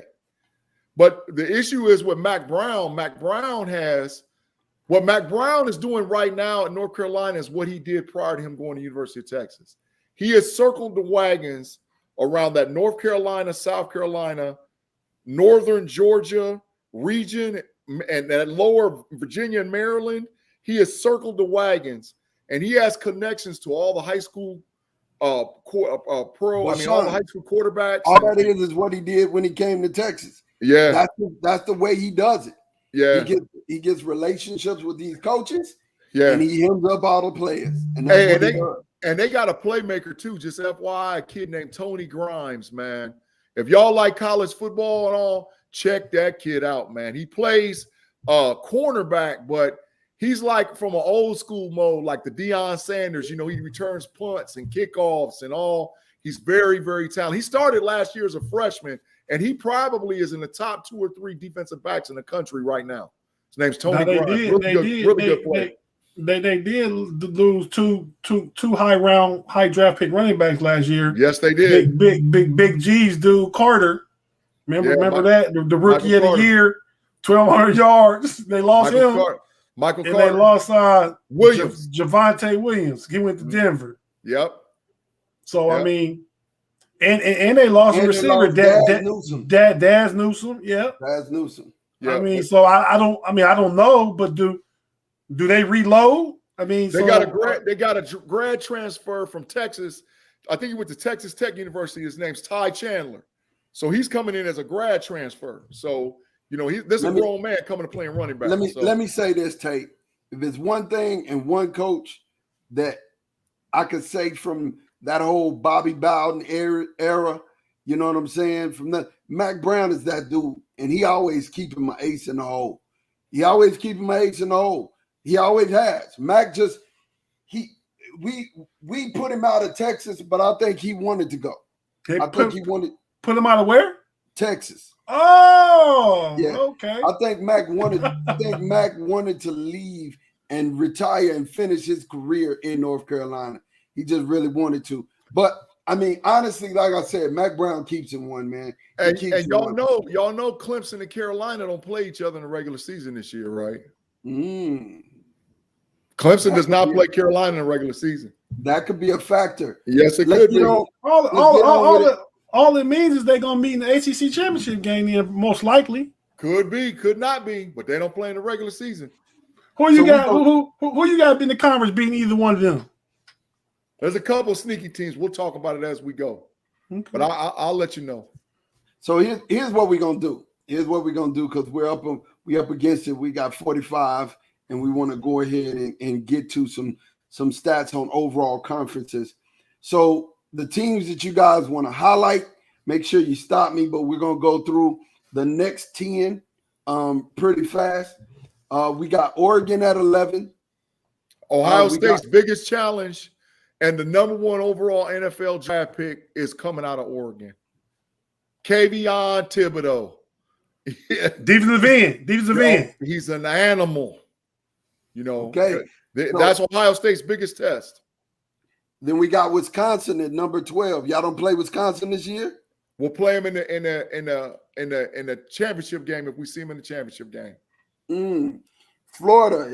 But the issue is with Mac Brown. What Mac Brown is doing right now at North Carolina is what he did prior to him going to University of Texas. He has circled the wagons around that North Carolina, South Carolina, Northern Georgia region, and that lower Virginia and Maryland. He has circled the wagons, and he has connections to all the high school all the high school quarterbacks. All that is what he did when he came to Texas. Yeah. That's the way he does it. Yeah. He gets relationships with these coaches. Yeah. And he hemms up all the players. And they got a playmaker too. Just FYI, a kid named Tony Grimes, man. If y'all like college football and all, check that kid out, man. He plays cornerback, but he's like from an old school mode, like the Deion Sanders. You know, he returns punts and kickoffs and all. He's very, very talented. He started last year as a freshman, and he probably is in the top 2 or 3 defensive backs in the country right now. His name's Tony Grimes. Really good player. They did lose two high draft pick running backs last year. Yes, they did. Big G's dude Carter. Remember that the rookie of the year, 1,200 yards. They lost him. Michael and Carter. They lost Williams. Javonte Williams. He went to Denver. Yep. So I mean, and they lost a receiver, Daz Newsome. Yep. Daz Newsome. Yep. I mean, so I don't know, but do they reload? I mean, they got a grad transfer from Texas. I think he went to Texas Tech University. His name's Ty Chandler. So he's coming in as a grad transfer. So, you know, this is a grown man coming to play running back. Let me say this, Tate. If it's one thing and one coach that I could say from that whole Bobby Bowden era, you know what I'm saying? From that, Mac Brown is that dude, and he always keeping my ace in the hole. He always keeping my ace in the hole. He always has. Mac we put him out of Texas, but I think he wanted to go. Put him out of where? Texas. Oh, yeah. Okay. I think Mac wanted to leave and retire and finish his career in North Carolina. He just really wanted to. But I mean, honestly, like I said, Mac Brown keeps him one, man. And y'all know Clemson and Carolina don't play each other in the regular season this year, right? Clemson does not play Carolina in the regular season. That could be a factor. Yes, it could be. All it means is they're gonna meet in the ACC championship game, most likely. Could be, could not be, but they don't play in the regular season. Who you got in the conference beating either one of them? There's a couple of sneaky teams. We'll talk about it as we go. Okay. But I'll let you know. So here's what we're gonna do. Here's what we're gonna do because we're up against it. We got 45, and we want to go ahead and get to some stats on overall conferences. So the teams that you guys want to highlight, make sure you stop me. But we're gonna go through the next 10 pretty fast. We got Oregon at 11. Ohio State's biggest challenge And the number 1 overall NFL draft pick is coming out of Oregon. Kayvon Thibodeau. Defensive end. He's an animal. You know, Okay. That's Ohio State's biggest test. Then we got Wisconsin at number 12. Y'all don't play Wisconsin this year? We'll play him in the championship game if we see him in the championship game. Florida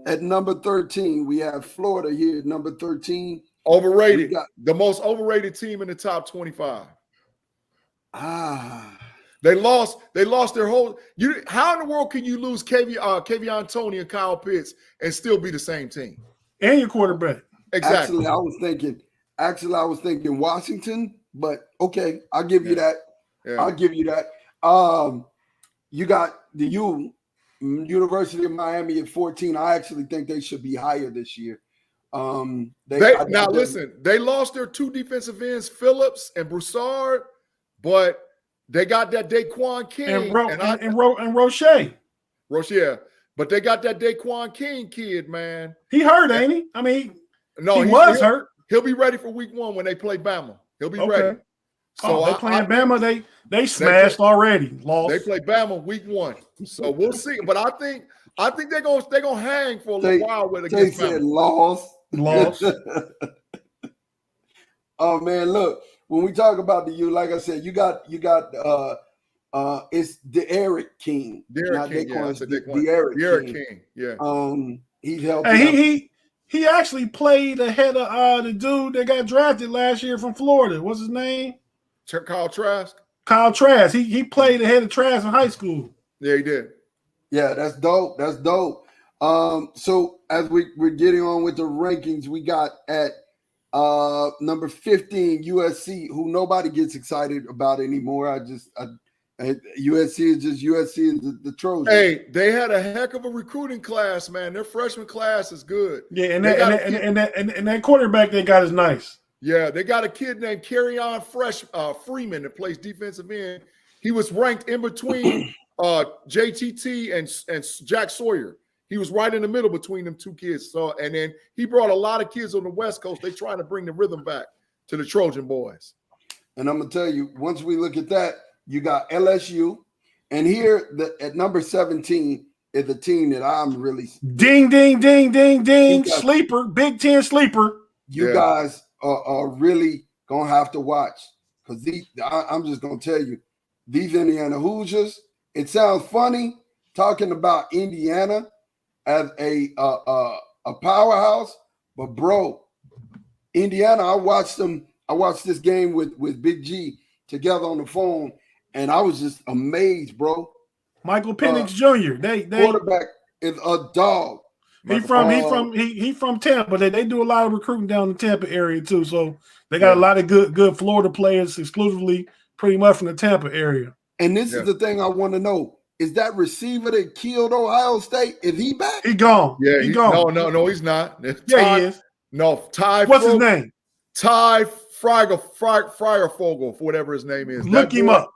at number 13. We have Florida here at number 13. Overrated. The most overrated team in the top 25. They lost their whole. How in the world can you lose K'Von Toney and Kyle Pitts and still be the same team? And your quarterback. Exactly. Actually, I was thinking Washington, but okay, I'll give you that. Yeah. I'll give you that. You got the University of Miami at 14. I actually think they should be higher this year. Listen, they lost their 2 defensive ends, Phillips and Broussard, but they got that Daquan King and Roche. Yeah, but they got that Daquan King kid, man. He hurt, ain't he? I mean, no, he was hurt. He'll be ready for week 1 when they play Bama. He'll be ready. So they playing Bama. They smashed already. Lost. They play Bama week 1. So we'll see. But I think they're gonna hang for a little while with against Bama. Lost. Oh man, look. When we talk about the U, like I said, you got it's Derek King. Derek King. Yeah. He's helped. And he actually played ahead of the dude that got drafted last year from Florida. What's his name? Kyle Trask. Kyle Trask. He played ahead of Trask in high school. Yeah, he did. Yeah, that's dope. That's dope. So as we're getting on with the rankings, we got at number 15 USC, who nobody gets excited about anymore. USC is just USC is the Trojans. Hey, they had a heck of a recruiting class, man. Their freshman class is good. Yeah, and that quarterback they got is nice. Yeah, they got a kid named Kerryon Freeman that plays defensive end. He was ranked in between JTT and Jack Sawyer. He was right in the middle between them 2 kids. So, and then he brought a lot of kids on the West Coast. They trying to bring the rhythm back to the Trojan boys. And I'm gonna tell you, once we look at that, you got LSU, and here at number 17 is the team that I'm really ding sleeper, Big Ten sleeper. You guys are really gonna have to watch, because I'm just gonna tell you, these Indiana Hoosiers. It sounds funny talking about Indiana as a powerhouse, but bro, Indiana, I watched this game with Big G together on the phone, and I was just amazed, bro. Michael Penix Jr. They quarterback is a dog. He from Tampa. They do a lot of recruiting down in the Tampa area too. So they got a lot of good Florida players exclusively pretty much from the Tampa area. And this is the thing I want to know. Is that receiver that killed Ohio State, is he back? He gone. Yeah, he gone. No, he's not. Yeah, he is. No, Ty. What's his name? Ty Freiervogel, whatever his name is. Look him up.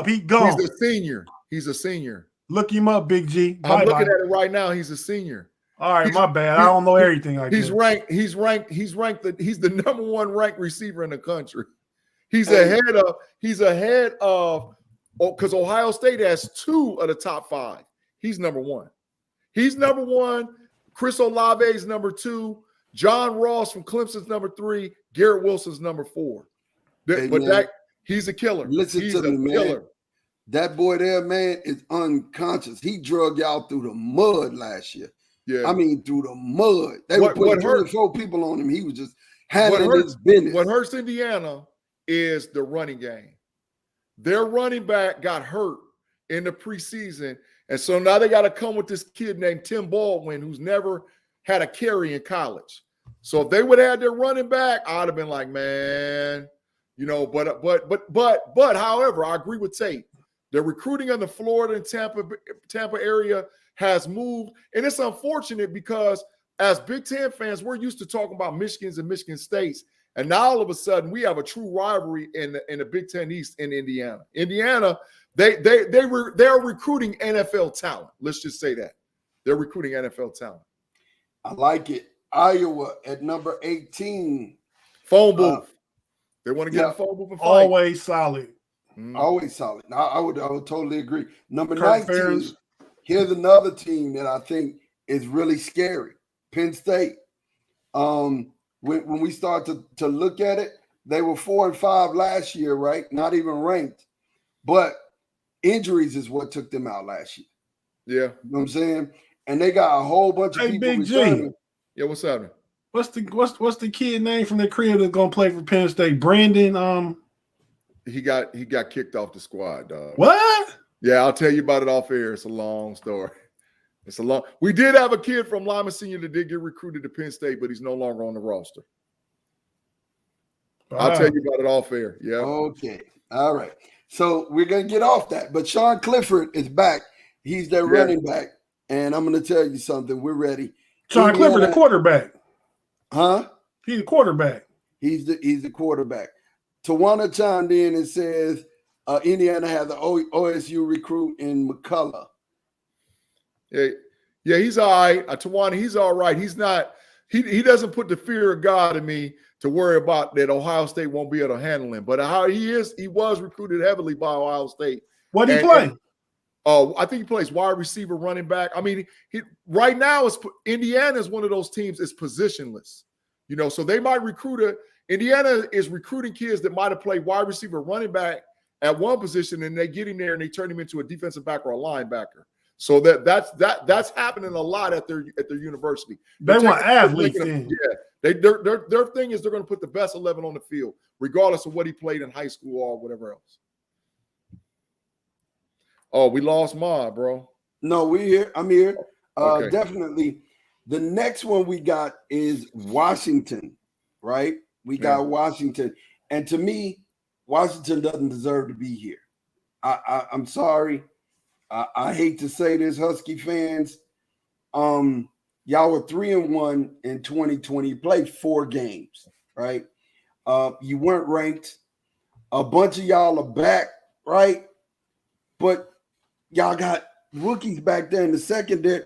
He gone. He's a senior. Look him up, Big G. I'm looking at it right now. He's a senior. All right, my bad. I don't know everything. He's ranked. He's the number 1 ranked receiver in the country. He's ahead of because Ohio State has 2 of the top 5. He's number 1. He's number 1. Chris Olave is number 2. John Ross from Clemson's number 3. Garrett Wilson's number 4. He's a killer. Listen to me, man. That boy there, man, is unconscious. He drug y'all through the mud last year. Yeah, I mean through the mud. They were putting 24 people on him. He was just handling his business. What hurts Indiana is the running game. Their running back got hurt in the preseason, and so now they got to come with this kid named Tim Baldwin, who's never had a carry in college. So if they would have had their running back, I'd have been like, man, but however, I agree with Tate. The recruiting in the Florida and Tampa area has moved, and it's unfortunate because as Big Ten fans, we're used to talking about Michigans and Michigan States, and now all of a sudden we have a true rivalry in the Big Ten East in Indiana. Indiana, they're recruiting NFL talent. Let's just say that they're recruiting NFL talent. I like it. Iowa at number 18. Phone booth. They want to get a phone booth and fight. Always solid. Always solid. I would totally agree. Number Kirk 19. Ferentz. Here's another team that I think is really scary. Penn State. When we start to look at it, they were 4-5 last year, right? Not even ranked. But injuries is what took them out last year. Yeah. You know what I'm saying? And they got a whole bunch of people Big G. returning. Yeah, what's happening? What's the kid name from the crib that's gonna play for Penn State? Brandon. He got kicked off the squad, dog. What? Yeah, I'll tell you about it off air. It's a long story. We did have a kid from Lima Senior that did get recruited to Penn State, but he's no longer on the roster. I'll tell you about it off air. Yeah. Okay. All right. So we're gonna get off that. But Sean Clifford is back. He's their running back. And I'm gonna tell you something. We're ready. Sean Clifford, the quarterback. Huh? He's the quarterback. He's the quarterback. Tawana chimed in and says Indiana has an OSU recruit in McCullough. Yeah, he's all right. Tawana, he's all right. He's not. He doesn't put the fear of God in me to worry about that Ohio State won't be able to handle him. But how he was recruited heavily by Ohio State. What did he play? I think he plays wide receiver, running back. I mean, right now, Indiana is one of those teams that's positionless. You know, so they might recruit Indiana is recruiting kids that might have played wide receiver, running back at one position, and they get him there and they turn him into a defensive back or a linebacker. So that's happening a lot at their university. They want athletes. Yeah, their thing is they're going to put the best 11 on the field, regardless of what he played in high school or whatever else. Oh, we lost Ma, bro. No, we're here. I'm here. Okay. Definitely. The next one we got is Washington, right? We got Washington. And to me, Washington doesn't deserve to be here. I'm sorry. I hate to say this, Husky fans. Y'all were 3-1 in 2020. You played 4 games, right? You weren't ranked. A bunch of y'all are back, right? But y'all got rookies back there in the secondary.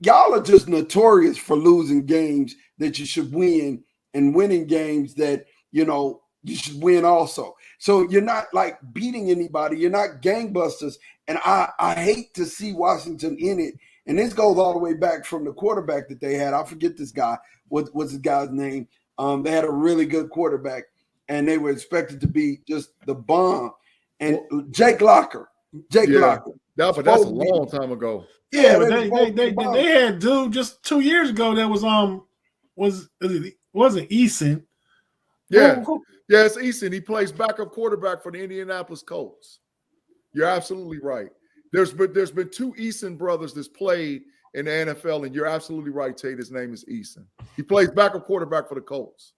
Y'all are just notorious for losing games that you should win and winning games that, you know, you should win also. So you're not like beating anybody. You're not gangbusters. And I hate to see Washington in it. And this goes all the way back from the quarterback that they had. I forget this guy. What's this guy's name? They had a really good quarterback, and they were expected to be just the bomb. And Jake Locker. Locker. But that's a long time ago. Yeah, but they had dude just 2 years ago that wasn't Eason. Yeah. Yeah, it's Eason. He plays backup quarterback for the Indianapolis Colts. You're absolutely right. There's been 2 Eason brothers that's played in the NFL, and you're absolutely right, Tate. His name is Eason. He plays backup quarterback for the Colts.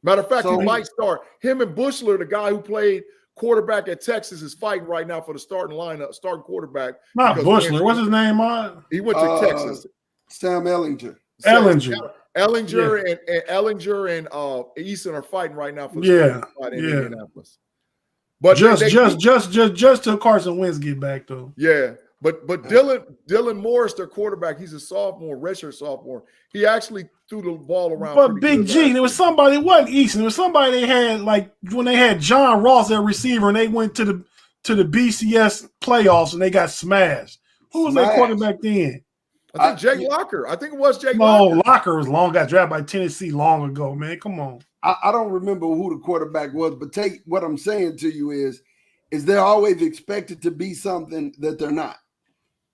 Matter of fact, he might start. Him and Bushler, the guy who played quarterback at Texas, is fighting right now for the starting quarterback. Not Bushler. What's his name on? He went to Texas. Sam Ellinger. Ellinger and Eason are fighting right now for the starting spot in Indianapolis. But just till Carson Wentz get back though. Yeah, but Dylan Morris, their quarterback, he's a sophomore, redshirt sophomore. He actually threw the ball around. But Big G, there was somebody. It wasn't Easton. There was somebody they had like when they had John Ross at receiver and they went to the BCS playoffs and they got smashed. Who was that quarterback then? I think Jake Locker. I think it was Jake Locker. No, Locker was got drafted by Tennessee long ago, man. Come on. I don't remember who the quarterback was, but take what I'm saying to you is they're always expected to be something that they're not.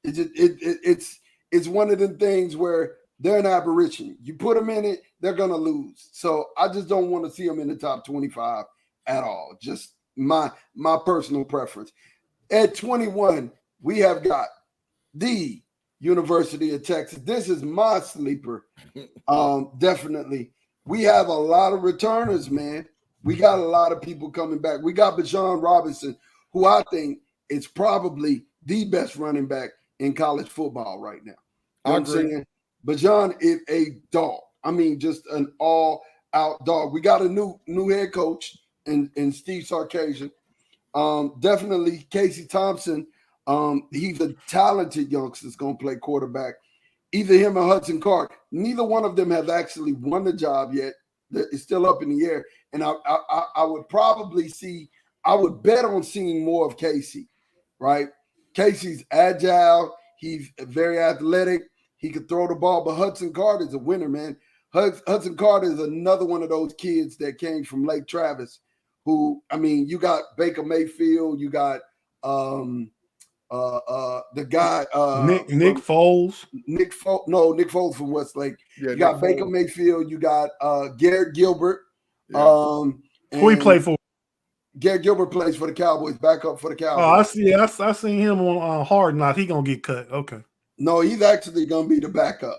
It's one of the things where they're an aberration. You put them in it, they're gonna lose. So I just don't want to see them in the top 25 at all. Just my personal preference. At 21, we have got the University of Texas. This is my sleeper. Definitely. We have a lot of returners, man. We got a lot of people coming back. We got Bijan Robinson, who I think is probably the best running back in college football right now. You know what I'm saying? Bijan is a dog. I mean, just an all-out dog. We got a new head coach in Steve Sarkisian. Definitely Casey Thompson. He's a talented youngster that's going to play quarterback. either him or Hudson Card. Neither one of them have actually won the job yet. It's still up in the air. And I would probably I would bet on seeing more of Casey, right? Casey's agile. He's very athletic. He could throw the ball, but Hudson Card is a winner, man. Hudson Card is another one of those kids that came from Lake Travis who, I mean, you got Baker Mayfield, you got the guy Nick Foles. Nick Foles from Westlake. Yeah, you got Nick Baker Foles. Mayfield, you got Garrett Gilbert. Yeah. Who he play for? Garrett Gilbert plays for the Cowboys, back up for the Cowboys. Oh, I see. I seen him on Hard Knocks. He gonna get cut. Okay. No, he's actually gonna be the backup.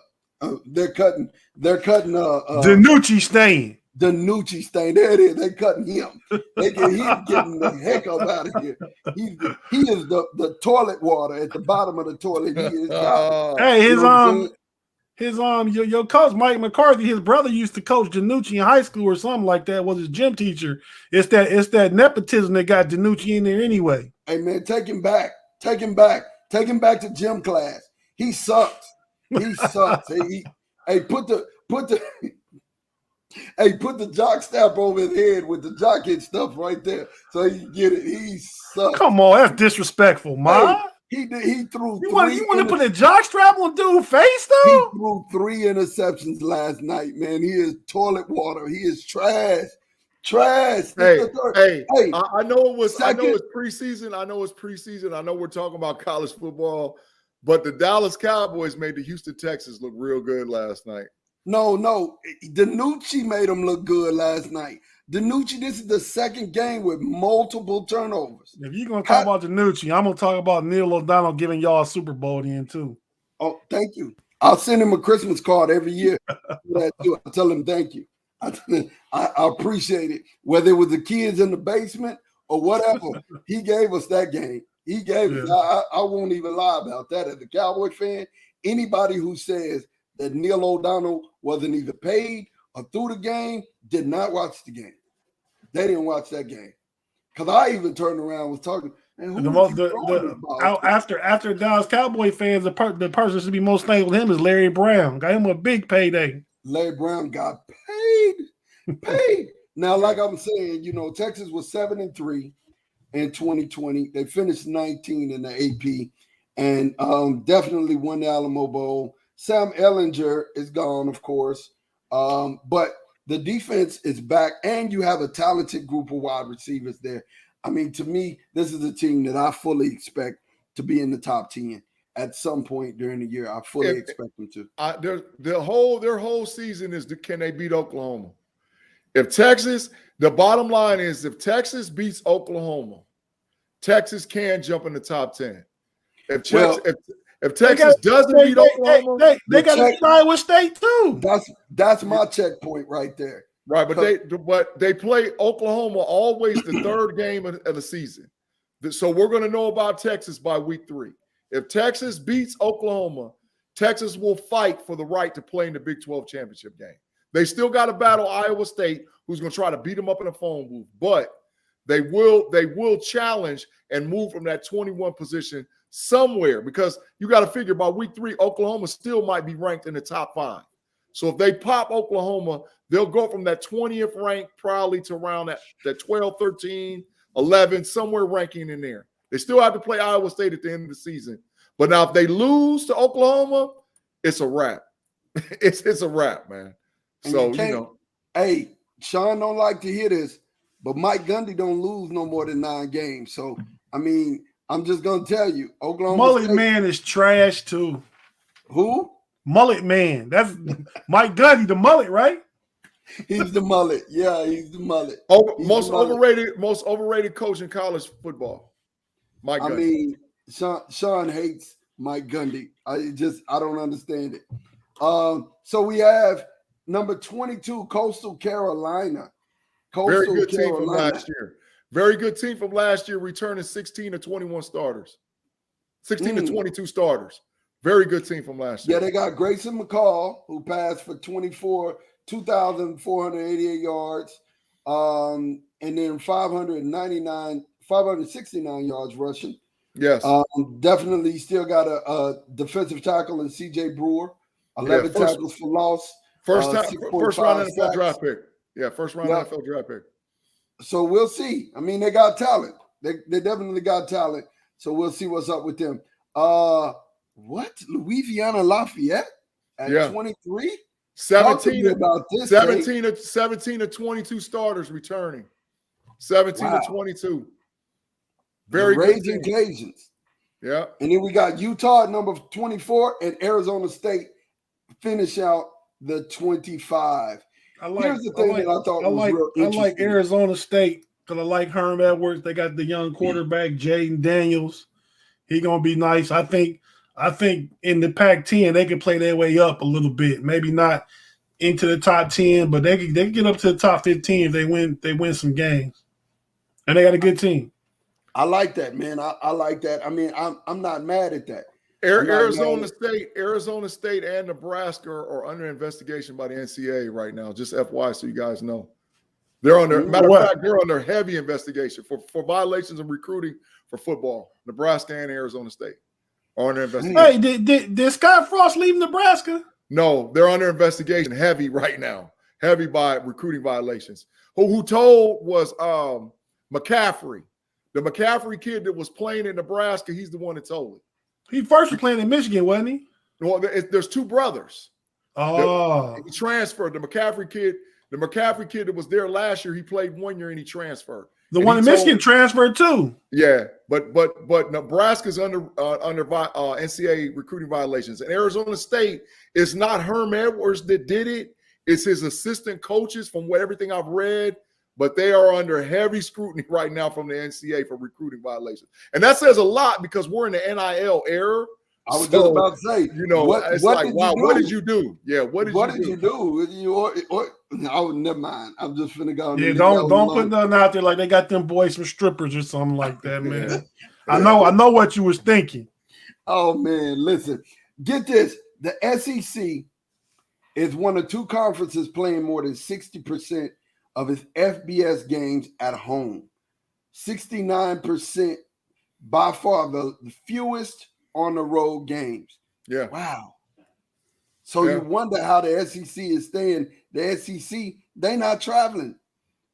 They're cutting. DiNucci staying. DiNucci staying. There it is. They're cutting him. He's getting the heck up out of here. He is the toilet water at the bottom of the toilet. He is. Hey, your coach Mike McCarthy, his brother used to coach DiNucci in high school or something like that. Was his gym teacher. It's that nepotism that got DiNucci in there anyway. Hey man, take him back. Take him back to gym class. He sucks. He sucks. Put the jock strap over his head with the jockey stuff right there, so he can get it. He sucks. Come on, that's disrespectful, man. He threw. You want to put a jock strap on dude's face though? He threw 3 interceptions last night, man. He is toilet water. He is trash. Trash. Hey, I know it was. I know it's preseason. I know we're talking about college football, but the Dallas Cowboys made the Houston Texans look real good last night. No. DiNucci made them look good last night. DiNucci, this is the second game with multiple turnovers. If you're going to talk about DiNucci, I'm going to talk about Neil O'Donnell giving y'all a Super Bowl in too. Oh, thank you. I'll send him a Christmas card every year. I tell him thank you. I appreciate it. Whether it was the kids in the basement or whatever, he gave us that game. He gave us. I won't even lie about that. As a Cowboy fan, anybody who says that Neil O'Donnell wasn't either paid or through the game did not watch the game. They didn't watch that game. Because I even turned around and was talking. After Dallas Cowboy fans, the person should be most thankful to him is Larry Brown. Got him a big payday. Larry Brown got paid. Now, like I'm saying, Texas was 7-3 in 2020. They finished 19 in the AP and definitely won the Alamo Bowl. Sam Ehlinger is gone, of course, but the defense is back, and you have a talented group of wide receivers there. I mean, to me, this is a team that I fully expect to be in the top 10 at some point during the year. I fully expect them to. Their whole season is can they beat Oklahoma? The bottom line is if Texas beats Oklahoma, Texas can jump in the top 10. If Texas doesn't beat Oklahoma, they got to beat Iowa State too. That's my checkpoint right there. Right, but they play Oklahoma always the third game of the season. So we're going to know about Texas by week 3. If Texas beats Oklahoma, Texas will fight for the right to play in the Big 12 championship game. They still got to battle Iowa State, who's going to try to beat them up in the phone booth, but they will challenge and move from that 21 position somewhere, because you got to figure by week 3, Oklahoma still might be ranked in the top 5. So if they pop Oklahoma, they'll go from that 20th rank probably to around that 12, 13, 11, somewhere ranking in there. They still have to play Iowa State at the end of the season. But now if they lose to Oklahoma, it's a wrap. It's a wrap, man. So, Hey, Sean don't like to hear this, but Mike Gundy don't lose no more than 9 games. So, I mean, I'm just going to tell you, Oklahoma Mullet State, Man is trash too. Who? Mullet Man. That's Mike Gundy, the mullet, right? He's the mullet. Yeah, he's the mullet. Most overrated coach in college football. Mike Gundy. I mean, Sean hates Mike Gundy. I don't understand it. So we have number 22, Coastal Carolina. Very good team from last year. Very good team from last year, returning 16 to 21 starters. 16 to 22 starters. Very good team from last year. Yeah, they got Grayson McCall, who passed for 2,488 yards, and then 569 yards rushing. Yes. Definitely still got a defensive tackle in C.J. Brewer, 11 tackles for loss. First round NFL draft pick. Yeah, first round NFL draft pick. So we'll see. I mean, they got talent. They definitely got talent. So we'll see what's up with them. What? Louisiana Lafayette at 23? 17 about this, 17 to 22 starters returning. 17 to 22. Very good Raging Cajuns. Yeah. And then we got Utah at number 24 and Arizona State finish out the 25. Here's the thing that I thought was real interesting. I like Arizona State because I like Herm Edwards. They got the young quarterback, Jaden Daniels. He's gonna be nice. I think in the Pac-10 they can play their way up a little bit. Maybe not into the top 10, but they can get up to the top 15 if they win some games. And they got a good team. I like that, man. I like that. I mean, I'm not mad at that. Arizona State and Nebraska are under investigation by the NCAA right now. Just FYI, so you guys know. They're under they're under heavy investigation for violations of recruiting for football. Nebraska and Arizona State are under investigation. Hey, did Scott Frost leave Nebraska? No, they're under investigation heavy right now. Heavy by recruiting violations. Who told was McCaffrey. The McCaffrey kid that was playing in Nebraska, he's the one that told it. He first was playing in Michigan, wasn't he? Well, there's two brothers. Oh. He transferred. The McCaffrey kid that was there last year, he played 1 year and he transferred. The one in Michigan transferred too. Yeah, but Nebraska's under NCAA recruiting violations. And Arizona State, it's not Herm Edwards that did it. It's his assistant coaches from everything I've read. But they are under heavy scrutiny right now from the NCAA for recruiting violations. And that says a lot because we're in the NIL era. I was just about to say, what did you do? Yeah, what did you do? Never mind. I'm just finna go. Yeah, don't put nothing out there like they got them boys from strippers or something like that, man. I know what you was thinking. Oh man, listen, get this. The SEC is one of two conferences playing more than 60% of its FBS games at home. 69% by far the fewest on the road games. Yeah. Wow. So you wonder how the SEC is staying. The SEC, they're not traveling.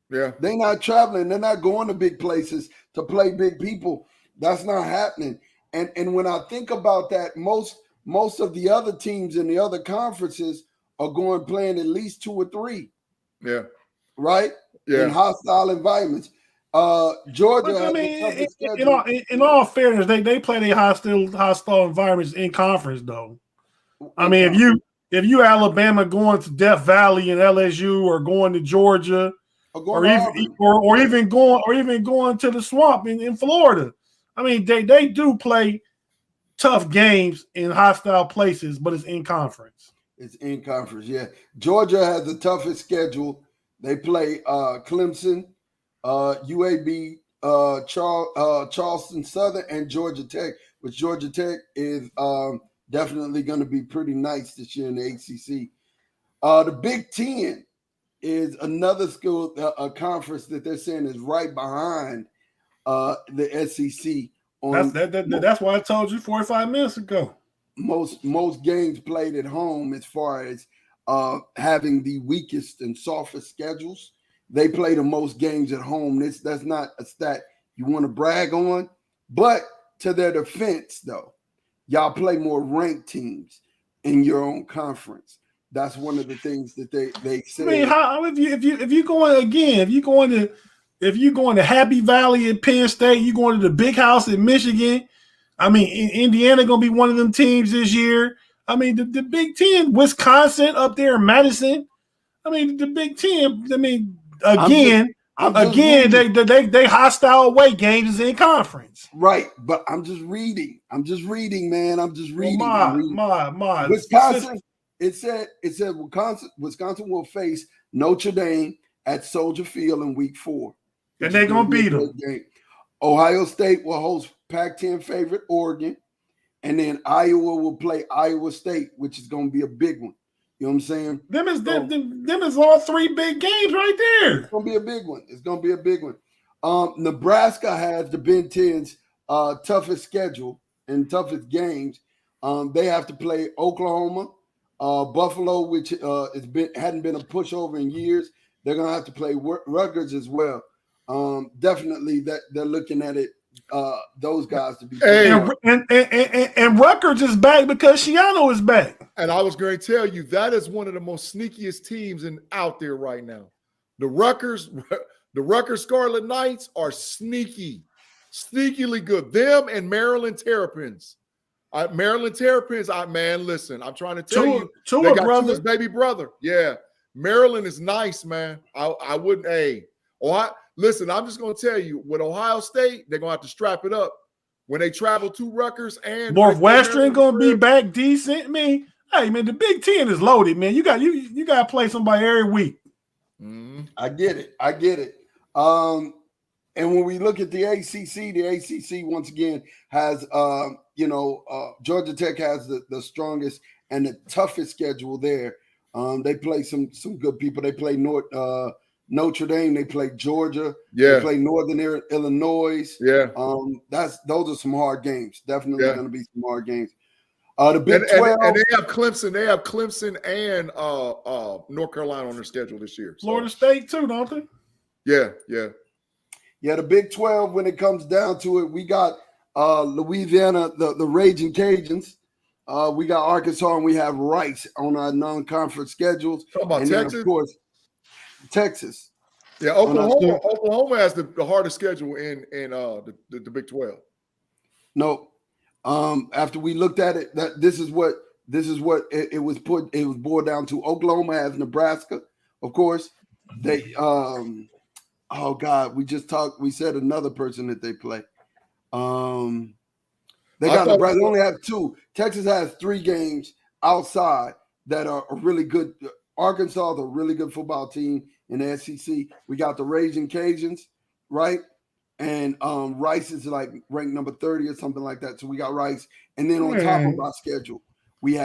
Yeah. They're not traveling. They're not going to big places to play big people. That's not happening. And when I think about that, most of the other teams in the other conferences are going playing at least 2 or 3. Yeah. Right? Yeah. In hostile environments. Georgia. I mean, in all fairness, they play their hostile environments in conference, though. I mean, if you Alabama going to Death Valley and LSU, or going to Georgia, or even going to the swamp in Florida, I mean, they do play tough games in hostile places, but it's in conference. It's in conference, yeah. Georgia has the toughest schedule. They play Clemson, UAB, Charleston Southern, and Georgia Tech, which Georgia Tech is definitely going to be pretty nice this year in the ACC. The Big Ten is another school, a conference that they're saying is right behind the SEC. That's why I told you 45 minutes ago. Most games played at home as far as having the weakest and softest schedules. They play the most games at home. That's not a stat you want to brag on. But to their defense, though, y'all play more ranked teams in your own conference. That's one of the things that they say. I mean, if you going to Happy Valley at Penn State, you going to the Big House in Michigan. I mean, Indiana gonna be one of them teams this year. I mean, the Big Ten, Wisconsin up there in Madison. I mean, the Big Ten. I mean, again, they hostile away games is in conference. Right, but I'm just reading, man. I'm just reading. My. Wisconsin. It said Wisconsin will face Notre Dame at Soldier Field in Week 4, and they're gonna beat them. Ohio State will host Pac-10 favorite Oregon, and then Iowa will play Iowa State, which is going to be a big one. You know what I'm saying? Them is all 3 big games right there. It's going to be a big one. Nebraska has the Big Ten's toughest schedule and toughest games. They have to play Oklahoma, Buffalo, which hadn't been a pushover in years, they're gonna have to play Rutgers as well. Definitely that they're looking at it. Those guys to be. And Rutgers is back because Shiano is back. And I was going to tell you that is one of the most sneakiest teams out there right now. The Rutgers Scarlet Knights are sneakily good. Them and Maryland Terrapins. Maryland Terrapins, man, listen, I'm trying to tell you. They got Tua's baby brother. Yeah. Maryland is nice, man. I wouldn't, listen, I'm just going to tell you, with Ohio State, they're going to have to strap it up. When they travel to Rutgers and Northwestern going to be back decent. I mean, hey, man, the Big Ten is loaded, man. You got to play somebody every week. Mm-hmm. I get it. And when we look at the ACC once again has, Georgia Tech has the strongest and the toughest schedule there. They play some good people. They play Notre Dame. They play Georgia. Yeah. They play Northern Illinois. Yeah. Those are some hard games. Definitely going to be some hard games. The Big 12. And they have Clemson. They have Clemson and North Carolina on their schedule this year. Florida State too, don't they? Yeah. Yeah, the Big 12, when it comes down to it, we got Louisiana, the Raging Cajuns. We got Arkansas, and we have Rice on our non-conference schedules. Talk about and Texas? Then, of course, Texas. Yeah, Oklahoma has the hardest schedule in the Big 12. No. After we looked at it, this is what it was boiled down to. Oklahoma has Nebraska, of course. They oh God, we said another person that they play. They got Nebraska. They only have 2. Texas has 3 games outside that are really good. Arkansas is a really good football team in the SEC. We got the Raging Cajuns, right? And Rice is like ranked number 30 or something like that. So we got Rice. And then on top of our schedule, we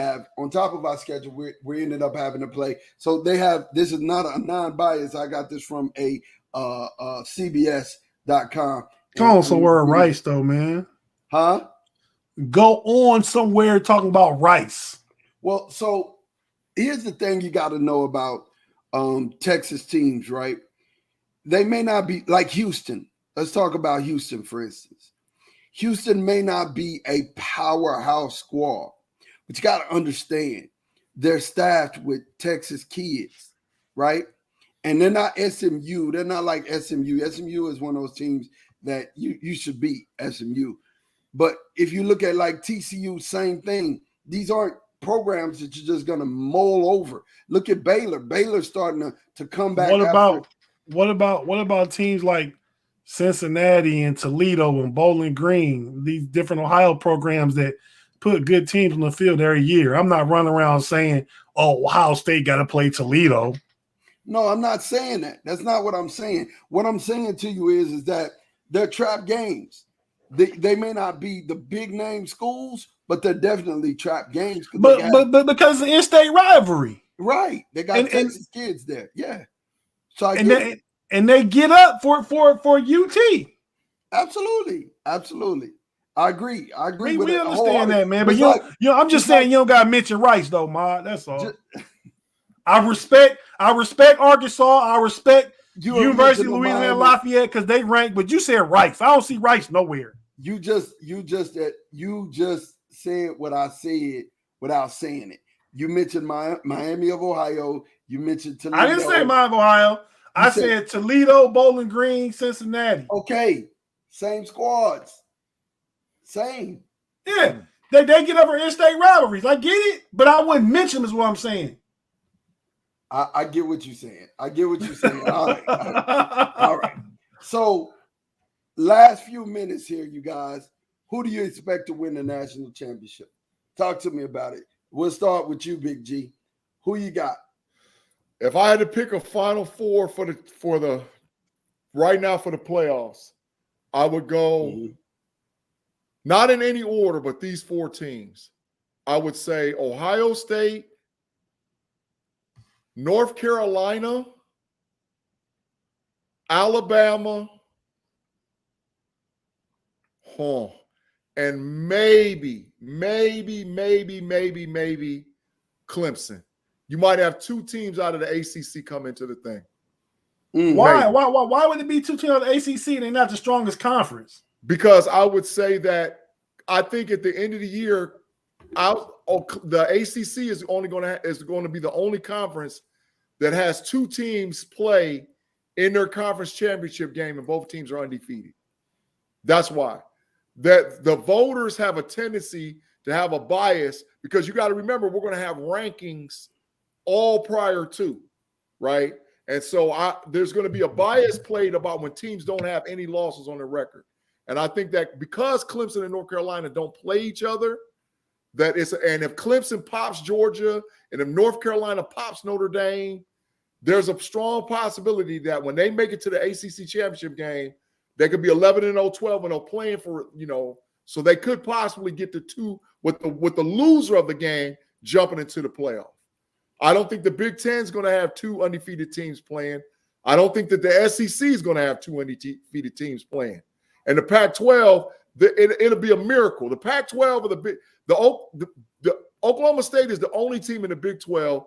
ended up having to play. So this is not a non-bias. I got this from a CBS.com. Come on somewhere Rice though, man. Huh? Go on somewhere talking about Rice. Well, so here's the thing you got to know about Texas teams, right? They may not be like Houston. Let's talk about Houston, for instance. Houston may not be a powerhouse squad, but you got to understand they're staffed with Texas kids, right? And they're not SMU. They're not like SMU. SMU is one of those teams that you should beat SMU. But if you look at like TCU, same thing. These aren't programs that you're just going to mull over. Look at Baylor. Baylor's starting to come back. What about teams like Cincinnati and Toledo and Bowling Green, these different Ohio programs that put good teams on the field every year? I'm not running around saying, oh, Ohio State got to play Toledo. No, I'm not saying that. That's not what I'm saying. What I'm saying to you is that they're trap games. They may not be the big name schools, but they're definitely trap games. But because of the in-state rivalry. Right. They got Texas kids there. Yeah. So they get up for UT. Absolutely. I agree. We understand that, man. But I'm just saying you don't gotta mention Rice though, Ma. That's all. I respect Arkansas. I respect University of Louisiana Lafayette because they rank, but you said Rice. I don't see Rice nowhere. You just said what I said without saying it. You mentioned Miami of Ohio. You mentioned Toledo. I didn't say Miami of Ohio. I said Toledo, Bowling Green, Cincinnati. Okay. Same squads. Same. Yeah. They get over in-state rivalries. I get it, but I wouldn't mention them is what I'm saying. I get what you're saying. All right. All right. So, last few minutes here, you guys. Who do you expect to win the national championship? Talk to me about it. We'll start with you, Big G. Who you got? If I had to pick a Final Four for the right now for the playoffs, I would go not in any order, but these 4 teams. I would say Ohio State, North Carolina, Alabama, and maybe Clemson. You might have 2 teams out of the ACC come into the thing. Why would it be 2 teams out of the ACC? They're not the strongest conference. Because I would say that I think at the end of the year, the ACC is going to be the only conference that has 2 teams play in their conference championship game, and both teams are undefeated. That's why. That the voters have a tendency to have a bias, because you got to remember, we're going to have rankings all prior to, right? And so there's going to be a bias played about when teams don't have any losses on their record. And I think that because Clemson and North Carolina don't play each other, and if Clemson pops Georgia and if North Carolina pops Notre Dame, there's a strong possibility that when they make it to the ACC championship game, they could be 11-0, 12-0 playing for, so they could possibly get to 2 with the loser of the game jumping into the playoff. I don't think the Big Ten is going to have 2 undefeated teams playing. I don't think that the SEC is going to have 2 undefeated teams playing. And the Pac-12, it'll be a miracle. The Pac-12 or the Oklahoma State is the only team in the Big 12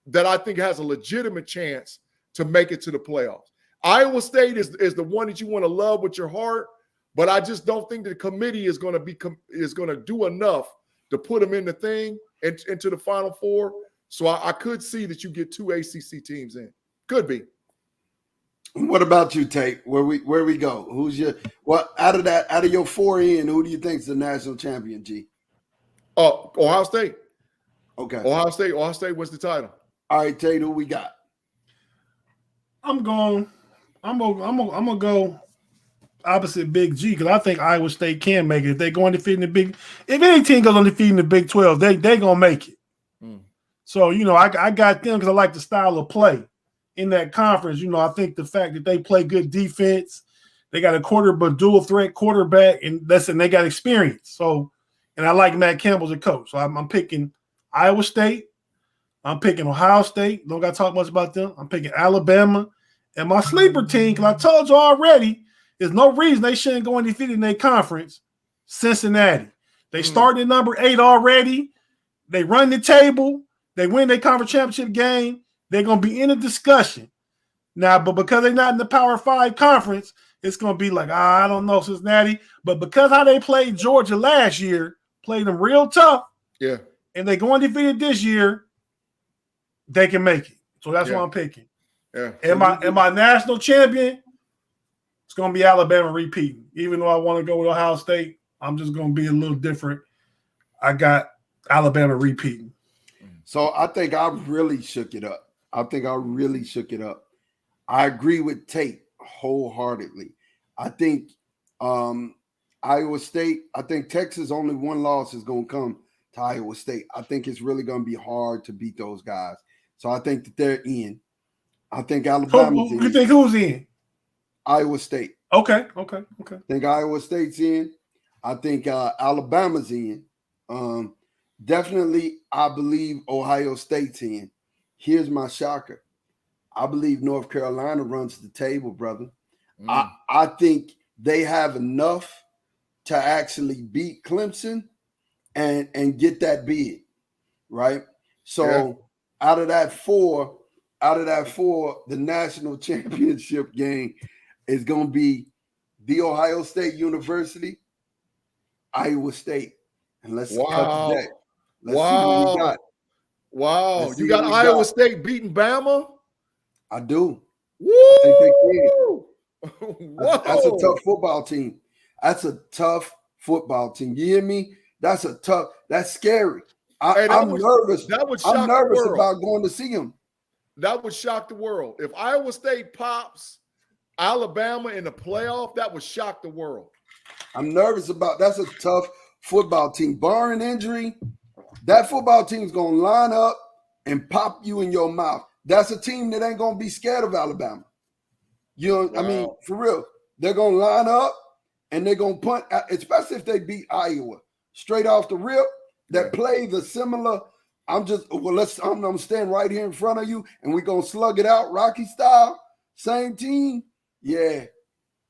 that I think has a legitimate chance to make it to the playoffs. Iowa State is the one that you want to love with your heart, but I just don't think the committee is going to do enough to put them in the thing into the Final Four. So I could see that you get 2 ACC teams in. Could be. What about you, Tate? Where we go? Who's out of your 4 in, who do you think is the national champion, G? Ohio State. Okay. Ohio State wins the title. All right, Tate, who we got? I'm gonna go opposite Big G, because I think Iowa State can make it. If they go undefeated if any team goes undefeated in the Big 12, they gonna make it. So, I got them because I like the style of play in that conference. I think the fact that they play good defense, they got a dual threat quarterback, and they got experience. So, and I like Matt Campbell as a coach. So I'm picking Iowa State. I'm picking Ohio State. Don't got to talk much about them. I'm picking Alabama. And my sleeper team, because I told you already, there's no reason they shouldn't go undefeated in their conference, Cincinnati. They started at number 8 already. They run the table. They win their conference championship game. They're going to be in a discussion. Now, but because they're not in the Power 5 conference, it's going to be like, I don't know, Cincinnati. But because how they played Georgia last year, played them real tough. Yeah. And they go undefeated this year, they can make it. So that's what I'm picking. Yeah. And my national champion, it's going to be Alabama repeating. Even though I want to go with Ohio State, I'm just going to be a little different. I got Alabama repeating. So I think I really shook it up. I agree with Tate wholeheartedly. I think Iowa State, I think Texas only 1 loss is going to come to Iowa State. I think it's really going to be hard to beat those guys. So I think that they're in. I think Alabama's in. You think who's in? Iowa State. Okay. I think Iowa State's in. I think Alabama's in. Definitely, I believe Ohio State's in. Here's my shocker. I believe North Carolina runs the table, brother. I think they have enough to actually beat Clemson and get that bid, right? So out of that four, the national championship game is going to be The Ohio State University, Iowa State. And let's cut to that. Let's see what we got. Wow. You got Iowa State beating Bama? I do. Woo! I think they can. That's a tough football team. You hear me? That's scary. I'm nervous. I'm nervous about going to see him. That would shock the world. If Iowa State pops Alabama in the playoff, that would shock the world. I'm nervous about that's a tough football team. Barring injury, that football team's going to line up and pop you in your mouth. That's a team that ain't going to be scared of Alabama. I mean, for real. They're going to line up and they're going to punt, especially if they beat Iowa. Straight off the rip, that play the similar. I'm stand right here in front of you and we're going to slug it out Rocky style. Same team. Yeah,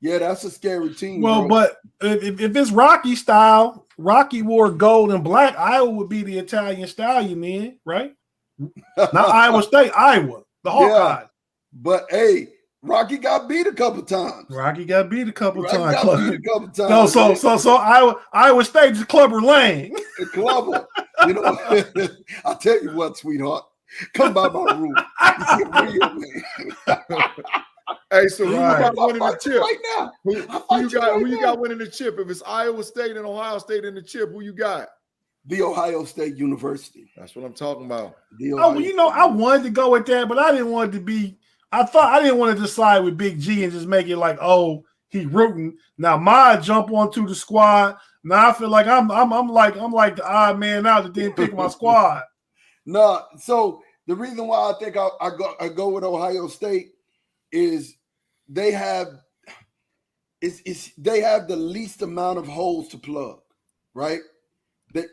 that's a scary team. Well, bro. But if it's Rocky style, Rocky wore gold and black. Iowa would be the Italian stallion, man, right? Not Iowa State, Iowa, the Hawkeyes. Yeah. But hey, Rocky got beat a couple times. Rocky got beat a couple times. So Iowa State is Clubber Lane. Clubber. You know, I'll tell you what, sweetheart. Come by my room. Hey, so who you got winning the chip? Right now. Who you got winning the chip? If it's Iowa State and Ohio State in the chip, who you got? The Ohio State University. That's what I'm talking about. I wanted to go with that, but I didn't want it to be. I didn't want to decide with Big G and just make it like, oh, he rooting. Now my jump onto the squad. Now I feel like I'm like the odd man out that didn't pick my squad. No, so the reason why I think I go with Ohio State is they have the least amount of holes to plug, right?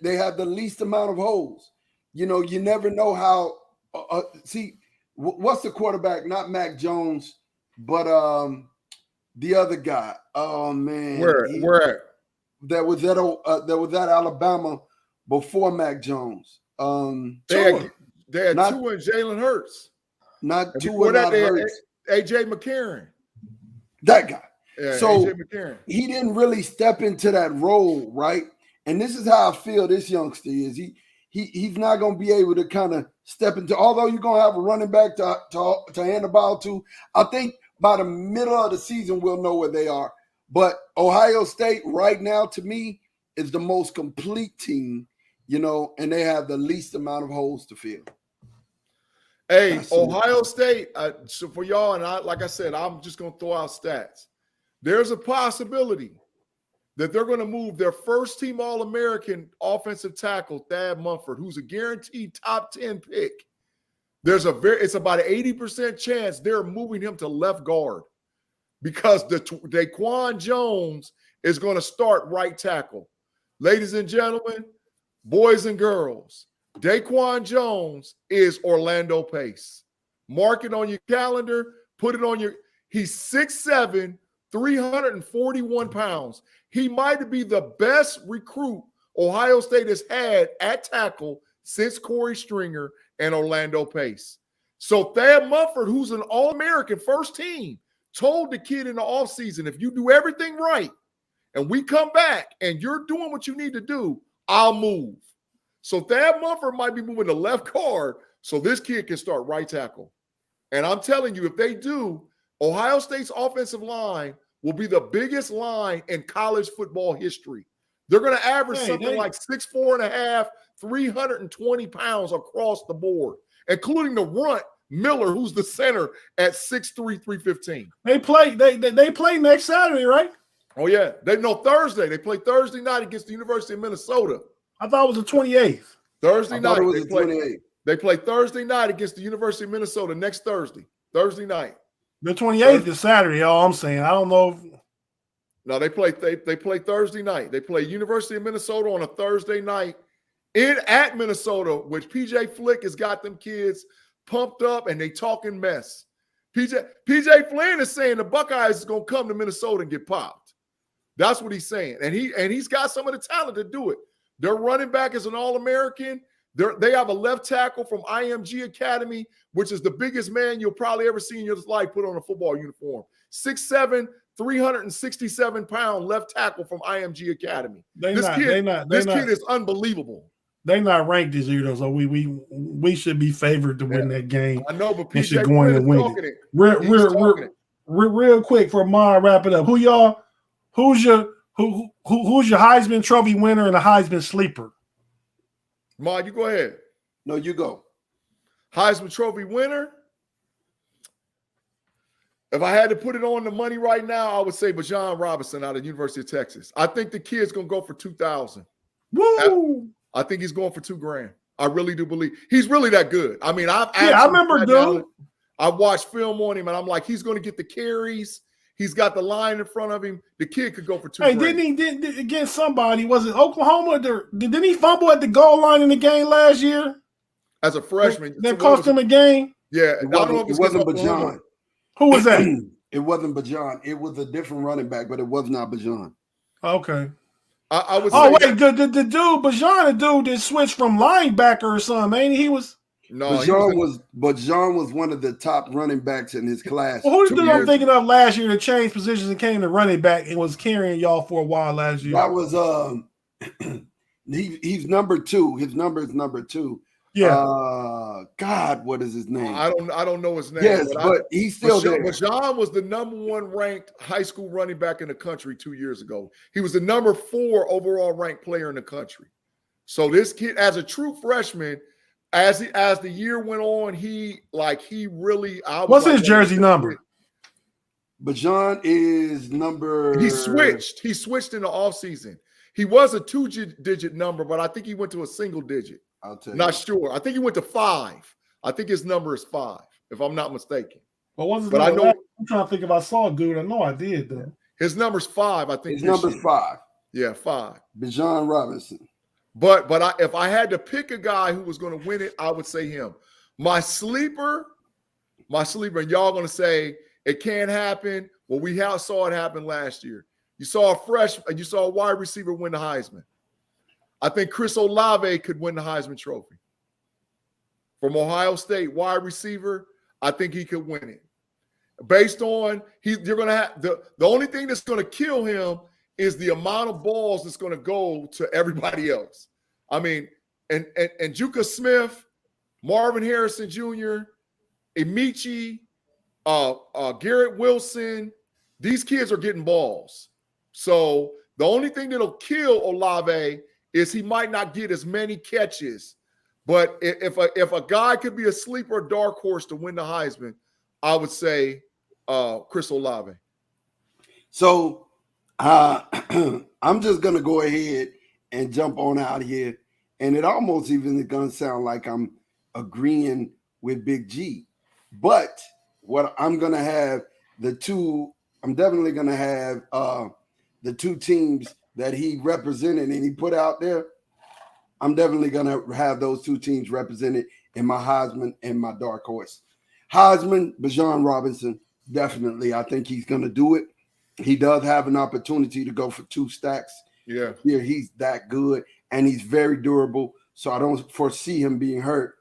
They have the least amount of holes. You know, you never know how. What's the quarterback? Not Mac Jones, but the other guy. Oh man, where that was at Alabama before Mac Jones. They had Tua and Jalen Hurts. Not Tua, not Hurts. AJ McCarron. That guy. Yeah, so AJ McCarron. He didn't really step into that role, right? And this is how I feel this youngster is. He's not going to be able to kind of step into, although you're going to have a running back to hand the ball to. I think by the middle of the season, we'll know where they are. But Ohio State right now, to me, is the most complete team, you know, and they have the least amount of holes to fill. Hey, Ohio State, so for y'all, and like I said, I'm just going to throw out stats. There's a possibility that they're going to move their first team All-American offensive tackle, Thad Mumford, who's a guaranteed top 10 pick. It's about an 80% chance they're moving him to left guard because Daquan Jones is going to start right tackle. Ladies and gentlemen, boys and girls, Daquan Jones is Orlando Pace. Mark it on your calendar. Put it on your – he's 6'7", 341 pounds. He might be the best recruit Ohio State has had at tackle since Corey Stringer and Orlando Pace. So Thad Mumford, who's an All-American first team, told the kid in the offseason, if you do everything right and we come back and you're doing what you need to do, I'll move. So Thad Mumford might be moving to left guard so this kid can start right tackle. And I'm telling you, if they do, Ohio State's offensive line will be the biggest line in college football history. They're going to average like 6'4.5", 320 pounds across the board, including the runt, Miller, who's the center at 6'3", 315. They play next Saturday, right? Oh, yeah. Thursday. They play Thursday night against the University of Minnesota. I thought it was the 28th. Thursday night. It was the 28th. They play Thursday night against the University of Minnesota next Thursday night. The 28th is Saturday, all I'm saying. I don't know. No, they play Thursday night. They play University of Minnesota on a Thursday night at Minnesota, which PJ Flick has got them kids pumped up and they talking mess. PJ Flynn is saying the Buckeyes is going to come to Minnesota and get popped. That's what he's saying. And he's got some of the talent to do it. Their running back is an All-American. They have a left tackle from IMG Academy, which is the biggest man you'll probably ever see in your life put on a football uniform. 6'7", 367-pound left tackle from IMG Academy. This kid is unbelievable. They're not ranked this year, though, so we should be favored to win that game. I know, but PJ should go in and win it. Real quick for Ma, wrap it up. Who's your Heisman Trophy winner and a Heisman sleeper? Ma, you go ahead. No, you go. Heisman Trophy winner. If I had to put it on the money right now, I would say Bijan Robinson out of University of Texas. I think the kid's going to go for $2,000. Woo! I think he's going for $2,000. I really do believe he really that good. I mean, I remember, dude. I watched film on him, and I'm like, he's going to get the carries. He's got the line in front of him. The kid could go for $2,000. Hey, didn't he against somebody? Was it Oklahoma? Didn't he fumble at the goal line in the game last year? As a freshman, that cost him a game. Yeah, it wasn't Bijan. Who was that? It wasn't Bijan. It was a different running back, but it was not Bijan. Okay. I would. The dude Bijan, the dude that switched from linebacker or something. Ain't he? Was No, but Jean was one of the top running backs in his class. Well, who the dude I'm thinking of last year that changed positions and came to running back and was carrying y'all for a while last year? That was he's number 2. His number is number 2. Yeah. God, what is his name? I don't know his name. Yes, but he's still there. But John was the number 1 ranked high school running back in the country 2 years ago. He was the number 4 overall ranked player in the country. So this kid, as a true freshman, as the year went on, he really. What's his jersey number? But John is number. He switched in the offseason. He was a 2-digit number, but I think he went to a single digit. I'll tell you. Not sure. I think he went to 5. I think his number is 5, if I'm not mistaken. But I know I'm trying to think if I saw a dude. I know I did though. His number's 5. I think his number's 5. Yeah, 5. Bijan Robinson. But if I had to pick a guy who was going to win it, I would say him. My sleeper, and y'all going to say it can't happen. Well, we saw it happen last year. You saw a wide receiver win the Heisman. I think Chris Olave could win the Heisman Trophy. From Ohio State, wide receiver, I think he could win it. Based on you're going to have the only thing that's going to kill him is the amount of balls that's going to go to everybody else. I mean, and Juka Smith, Marvin Harrison Jr., Emichi, Garrett Wilson, these kids are getting balls. So the only thing that'll kill Olave is he might not get as many catches. But if a guy could be a sleeper dark horse to win the Heisman, I would say Chris Olave. So I'm just going to go ahead and jump on out here. And it almost even is going to sound like I'm agreeing with Big G. But what I'm going to have I'm definitely going to have the 2 teams that he represented and he put out there. I'm definitely going to have those 2 teams represented in my Heisman and my dark horse. Heisman, Bijan Robinson, definitely. I think he's going to do it. He does have an opportunity to go for 2 stacks. Yeah. He's that good, and he's very durable, so I don't foresee him being hurt.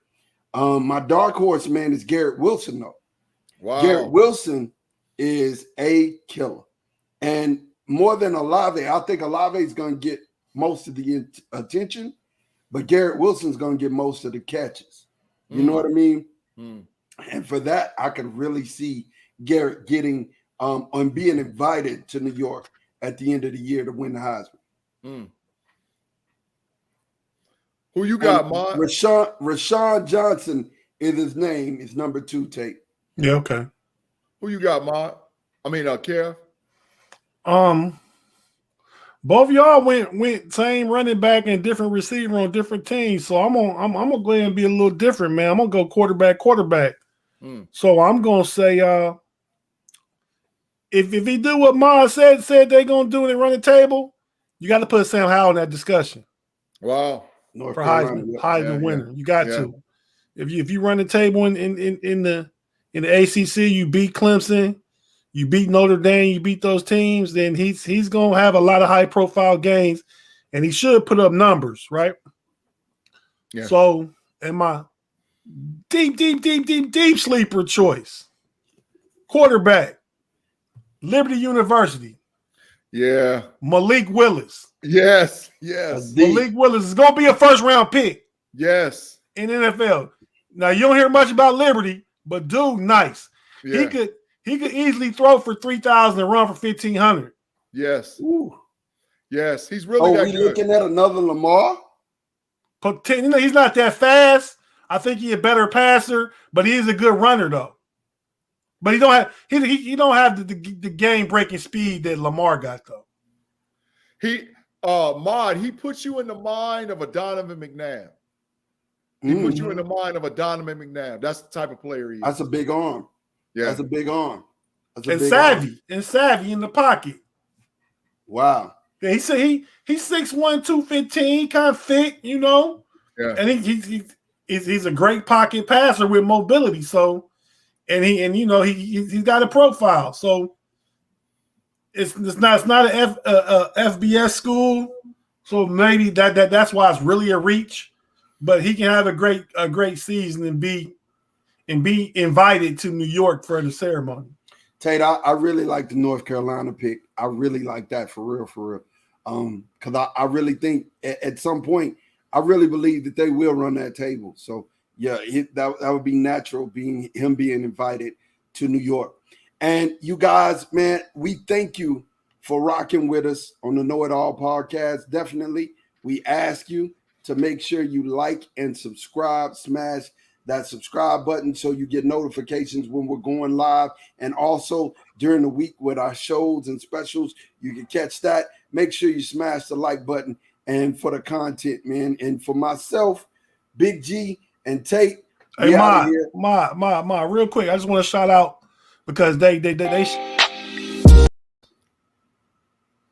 My dark horse, man, is Garrett Wilson, though. Wow. Garrett Wilson is a killer. And more than Olave, I think Olave is going to get most of the attention, but Garrett Wilson's going to get most of the catches. You know what I mean? And for that, I could really see Garrett getting on being invited to New York at the end of the year to win the Heisman. Who you got, Mont? Rashawn Johnson is his name. Is number 2 tape. Yeah, okay. Who you got, Mont? Kev? Both of y'all went same running back and different receiver on different teams. So I'm gonna go ahead and be a little different, man. I'm gonna go quarterback. So I'm gonna say if he do what Ma said they're gonna do and run the table, you got to put Sam Howell in that discussion. Wow. For Heisman winner. You got to. If you run the table in the ACC, you beat Clemson, you beat Notre Dame, you beat those teams, then he's going to have a lot of high profile games, and he should put up numbers, right? Yeah. So, in my deep sleeper choice, quarterback, Liberty University. Yeah. Malik Willis. Yes. Malik Willis is going to be a first-round pick. Yes. In NFL. Now, you don't hear much about Liberty, but dude, nice. Yeah. He could easily throw for 3,000 and run for 1,500. Yes. Ooh. Yes, he's really that we good. Looking at another Lamar? He's not that fast. I think he's a better passer, but he's a good runner, though. But he don't have the game-breaking speed that Lamar got, though. He puts you in the mind of a Donovan McNabb. He puts you in the mind of a Donovan McNabb. That's the type of player he is. That's a big arm. Yeah. That's a big arm. Savvy in the pocket. Wow. Yeah, he's 6'1", 215, kind of fit, you know. Yeah. And he's a great pocket passer with mobility. So, he's got a profile. So it's not an FBS school. So maybe that's why it's really a reach. but he can have a great season and be invited to New York for the ceremony. Tate, I really like the North Carolina pick. I really like that for real. Because I really think at some point, I really believe that they will run that table. So yeah, that would be natural, being invited to New York. And you guys, man, we thank you for rocking with us on the Know It All podcast. Definitely, we ask you to make sure you like and subscribe, smash that subscribe button so you get notifications when we're going live. And also during the week with our shows and specials, you can catch that. Make sure you smash the like button. And for the content, man, and for myself, Big G and Tate, hey, Ma, real quick, I just want to shout out because they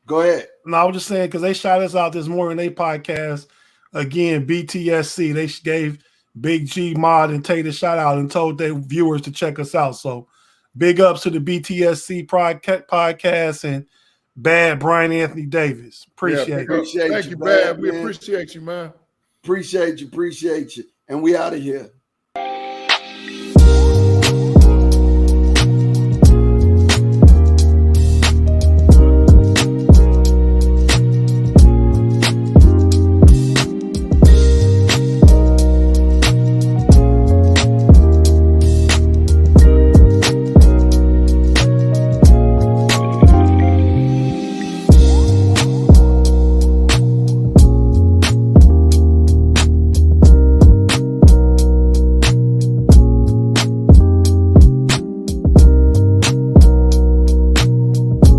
go ahead. No, I was just saying because they shot us out this morning. They podcast again, BTSC. They gave Big G, Mod, and Tate a shout out and told their viewers to check us out. So big ups to the BTSC podcast and Bad Brian Anthony Davis. Appreciate it. Thank you, Bad. We appreciate you, man. Appreciate you. And we out of here.